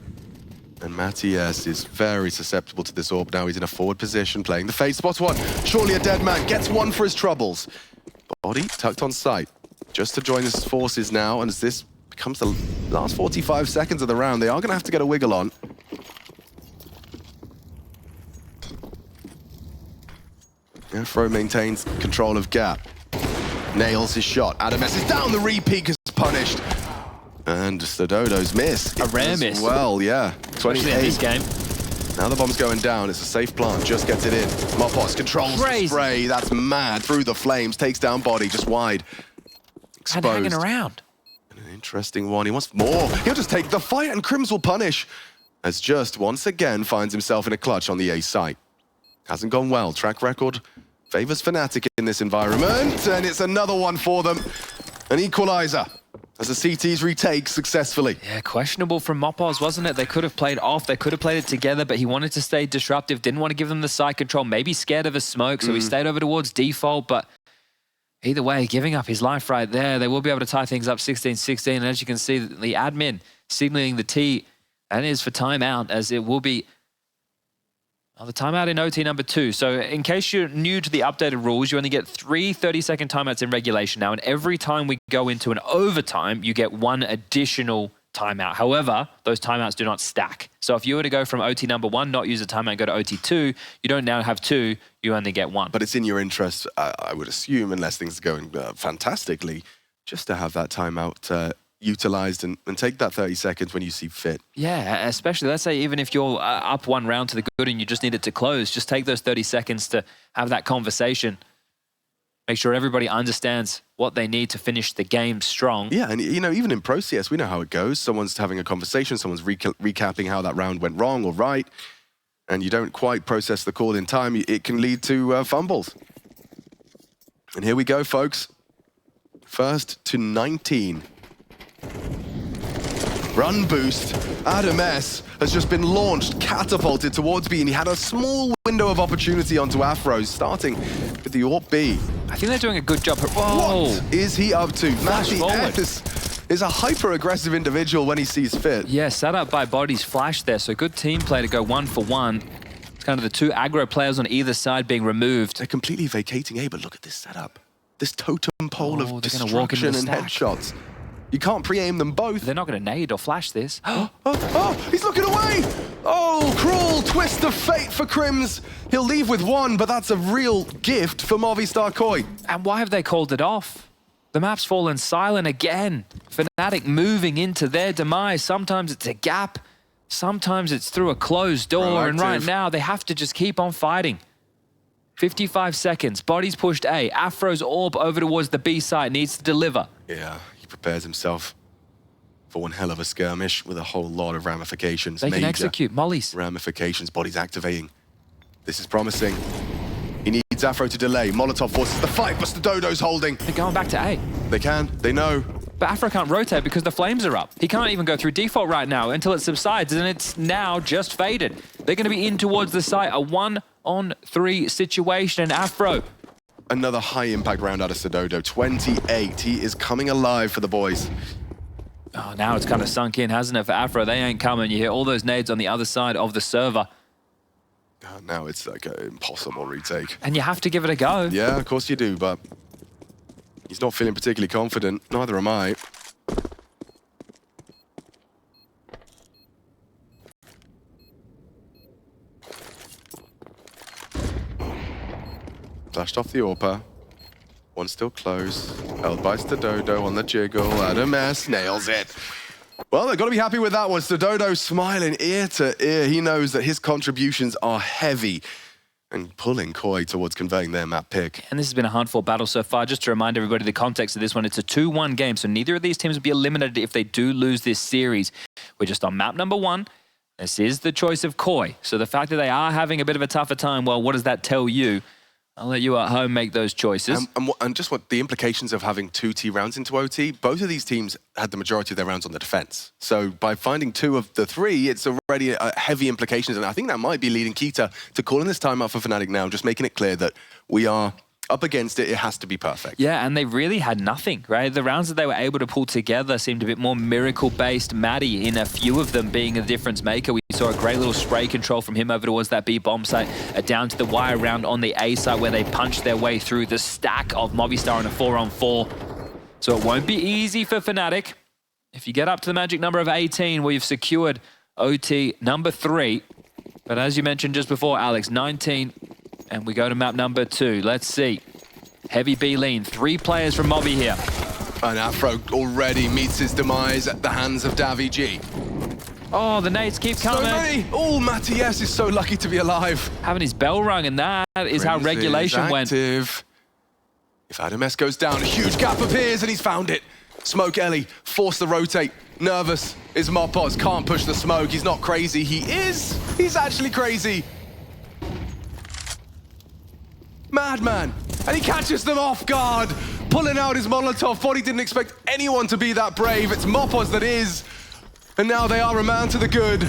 And MATYS is very susceptible to this orb now. He's in a forward position, playing the FaZe. Spots one. Surely a dead man. Gets one for his troubles. bodyy tucked on site. Just to join his forces now. And as this becomes the last 45 seconds of the round, they are going to have to get a wiggle on. Afro maintains control of gap. Nails his shot. AMKAL is down. The repeat is punished. And stadodo's miss. A rare miss. Well, yeah. 28. In this game. Now the bomb's going down. It's a safe plant. Just gets it in. MATYS controls the spray. That's mad. Through the flames. Takes down bodyy. Just wide. Exposed. And hanging around. An interesting one. He wants more. He'll just take the fight and Crims will punish. As Just once again finds himself in a clutch on the A site. Hasn't gone well. Track record favors Fnatic in this environment. And it's another one for them. An equalizer. As the CTs retake successfully. Yeah, questionable from MATYS, wasn't it? They could have played off, they could have played it together, but he wanted to stay disruptive, didn't want to give them the side control, maybe scared of a smoke, so he stayed over towards default, but either way, giving up his life right there. They will be able to tie things up 16-16, and as you can see, the admin signaling the T, and it is for timeout, as it will be the timeout in OT number 2. So in case you're new to the updated rules, you only get 3 30-second timeouts in regulation now. And every time we go into an overtime, you get 1 additional timeout. However, those timeouts do not stack. So if you were to go from OT number 1, not use a timeout and go to OT 2, you don't now have 2, you only get 1. But it's in your interest, I would assume, unless things are going fantastically, just to have that timeout utilized and take that 30 seconds when you see fit. Yeah, especially, let's say even if you're up 1 round to the good and you just need it to close, just take those 30 seconds to have that conversation. Make sure everybody understands what they need to finish the game strong. Yeah, and you know, even in Pro CS, we know how it goes. Someone's having a conversation, someone's recapping how that round went wrong or right, and you don't quite process the call in time, it can lead to fumbles. And here we go, folks. 1st to 19. Run boost. AMKAL has just been launched, catapulted towards B, and he had a small window of opportunity onto Afro, starting with the AWP B. I think they're doing a good job. Whoa! What is he up to? MATYS is a hyper-aggressive individual when he sees fit. Yeah, set up by body's flash there, so good team play to go 1 for 1. It's kind of the 2 aggro players on either side being removed. They're completely vacating A, but look at this setup. this totem pole of they're gonna walk into destruction the and stack. headshots. You can't pre-aim them both. They're not going to nade or flash this. He's looking away! Oh, cruel twist of fate for Crims. He'll leave with one, but that's a real gift for Movistar Koi. And why have they called it off? The map's fallen silent again. Fnatic moving into their demise. Sometimes it's a gap. Sometimes it's through a closed door. And right now, they have to just keep on fighting. 55 seconds. body's pushed A. Afro's orb over towards the B side. Needs to deliver. Yeah, he prepares himself for one hell of a skirmish with a whole lot of ramifications. They can execute. Mollies. Ramifications. body's activating. This is promising. He needs Afro to delay. Molotov forces the fight, but stadodo's holding. They're going back to A. They can. They know. But Afro can't rotate because the flames are up. He can't even go through default right now until it subsides, and it's now just faded. They're going to be in towards the site. A 1-on-3 situation, and Afro. Another high-impact round out of stadodo. 28. He is coming alive for the boys. Oh, now it's kind of sunk in, hasn't it, for Afro? They ain't coming. You hear all those nades on the other side of the server. Now it's like an impossible retake. And you have to give it a go. Yeah, of course you do, but he's not feeling particularly confident. Neither am I. Flashed off the AWPer. One still close. Held by stadodo on the jiggle. AMKAL nails it. Well, they've got to be happy with that one. stadodo smiling ear to ear. He knows that his contributions are heavy and pulling Koi towards converting their map pick. And this has been a hard-fought battle so far. Just to remind everybody the context of this one, it's a 2-1 game, so neither of these teams will be eliminated if they do lose this series. We're just on map number 1. This is the choice of Koi. So the fact that they are having a bit of a tougher time, well, what does that tell you? I'll let you at home make those choices. And just what the implications of having 2 T rounds into OT, both of these teams had the majority of their rounds on the defense. So by finding 2 of the 3, it's already heavy implications. And I think that might be leading Kita to calling this time out for Fnatic now, just making it clear that we are up against it. It has to be perfect. Yeah, and they really had nothing, right? The rounds that they were able to pull together seemed a bit more miracle-based. MATYS, in a few of them, being a difference maker. We saw a great little spray control from him over towards that B bomb site, down to the wire round on the A side where they punched their way through the stack of Movistar in a 4-on-4. So it won't be easy for Fnatic. If you get up to the magic number of 18, where you've secured OT number 3. But as you mentioned just before, Alex, 19. And we go to map number 2. Let's see. Heavy B lean. 3 players from Moby here. And Afro already meets his demise at the hands of daviG. Oh, the nades keep coming. Oh, MATYS is so lucky to be alive. Having his bell rung, and that is how regulation went. If AMKAL goes down, a huge gap appears, and he's found it. Smoke Ellie, forced to rotate. Nervous is MATYS. Can't push the smoke. He's not crazy. He is. He's actually crazy. Madman, and he catches them off guard, pulling out his Molotov. bodyy didn't expect anyone to be that brave. It's MATYS that is, and now they are a man to the good.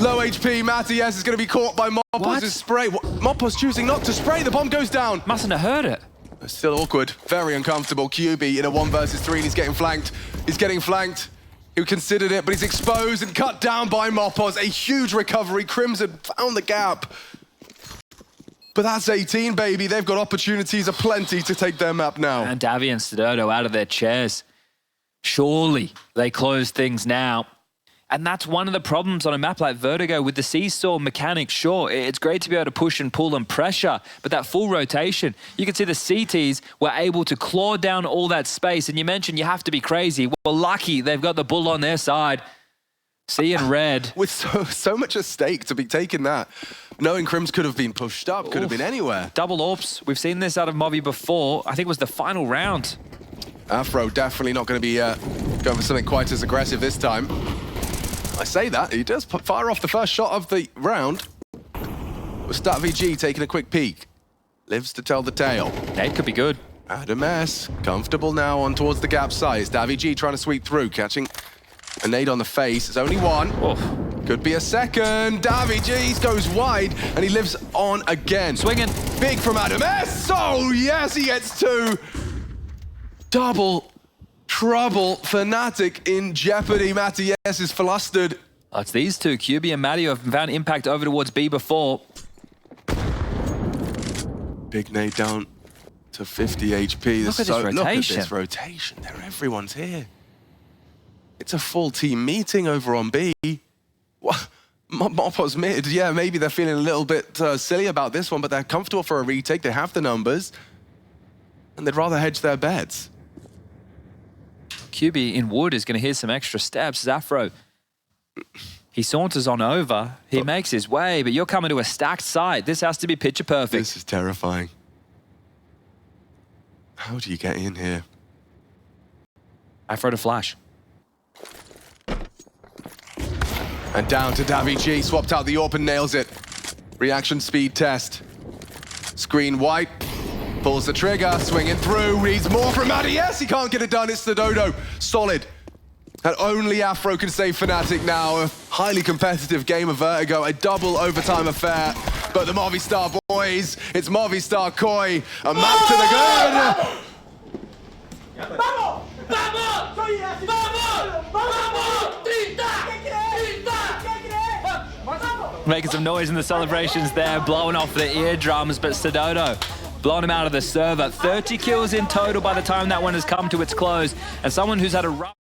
Low HP, MATYS is going to be caught by MATYS' spray. MATYS choosing not to spray, the bomb goes down. Mustn't have heard it. It's still awkward, very uncomfortable. kyuubii in a 1 versus 3, and he's getting flanked. He's getting flanked. He considered it, but he's exposed and cut down by MATYS. A huge recovery. Crimson found the gap. But that's 18, baby. They've got opportunities aplenty to take their map now. And Davi and stadodo out of their chairs. Surely they close things now. And that's one of the problems on a map like Vertigo with the seesaw mechanics. Sure, it's great to be able to push and pull and pressure, but that full rotation, you can see the CTs were able to claw down all that space. And you mentioned you have to be crazy. Well, lucky they've got the bull on their side. See in red. With so much at stake to be taking that. Knowing Crims could have been pushed up, could have been anywhere. Double AWPs. We've seen this out of Moby before. I think it was the final round. Afro definitely not going to be going for something quite as aggressive this time. I say that, he does fire off the first shot of the round. With stadodo taking a quick peek. Lives to tell the tale. Nade could be good. AMKAL, comfortable now on towards the gap side. daviG trying to sweep through, catching a nade on the face. It's only 1. Oof. Could be a second. daviG goes wide, and he lives on again. Swinging. Big from AMKAL. Oh, yes, he gets 2. Double trouble. Fnatic in jeopardy. MATYS is flustered. Oh, it's these two, kyuubii and MATYS, have found impact over towards B before. Big nade down to 50 HP. Look at this rotation. Look at this rotation. Everyone's here. It's a full team meeting over on B. What? Mopo's mid. Yeah, maybe they're feeling a little bit silly about this one, but they're comfortable for a retake. They have the numbers, and they'd rather hedge their bets. kyuubii in wood is going to hear some extra steps. Afro, he saunters on over. He makes his way, but you're coming to a stacked site. This has to be picture perfect. This is terrifying. How do you get in here? Afro to flash. And down to davichi, swapped out the AWP and nails it. Reaction speed test. Screen white, pulls the trigger, swinging through, reads more from MATYS. He can't get it done, it's stadodo. Solid. And only Afro can save Fnatic now. A highly competitive game of Vertigo, a double overtime affair. But the Movistar boys, it's Movistar Koi, a map to the good. Making some noise in the celebrations there, blowing off the eardrums, but stadodo blowing him out of the server. 30 kills in total by the time that one has come to its close. And someone who's had a rough...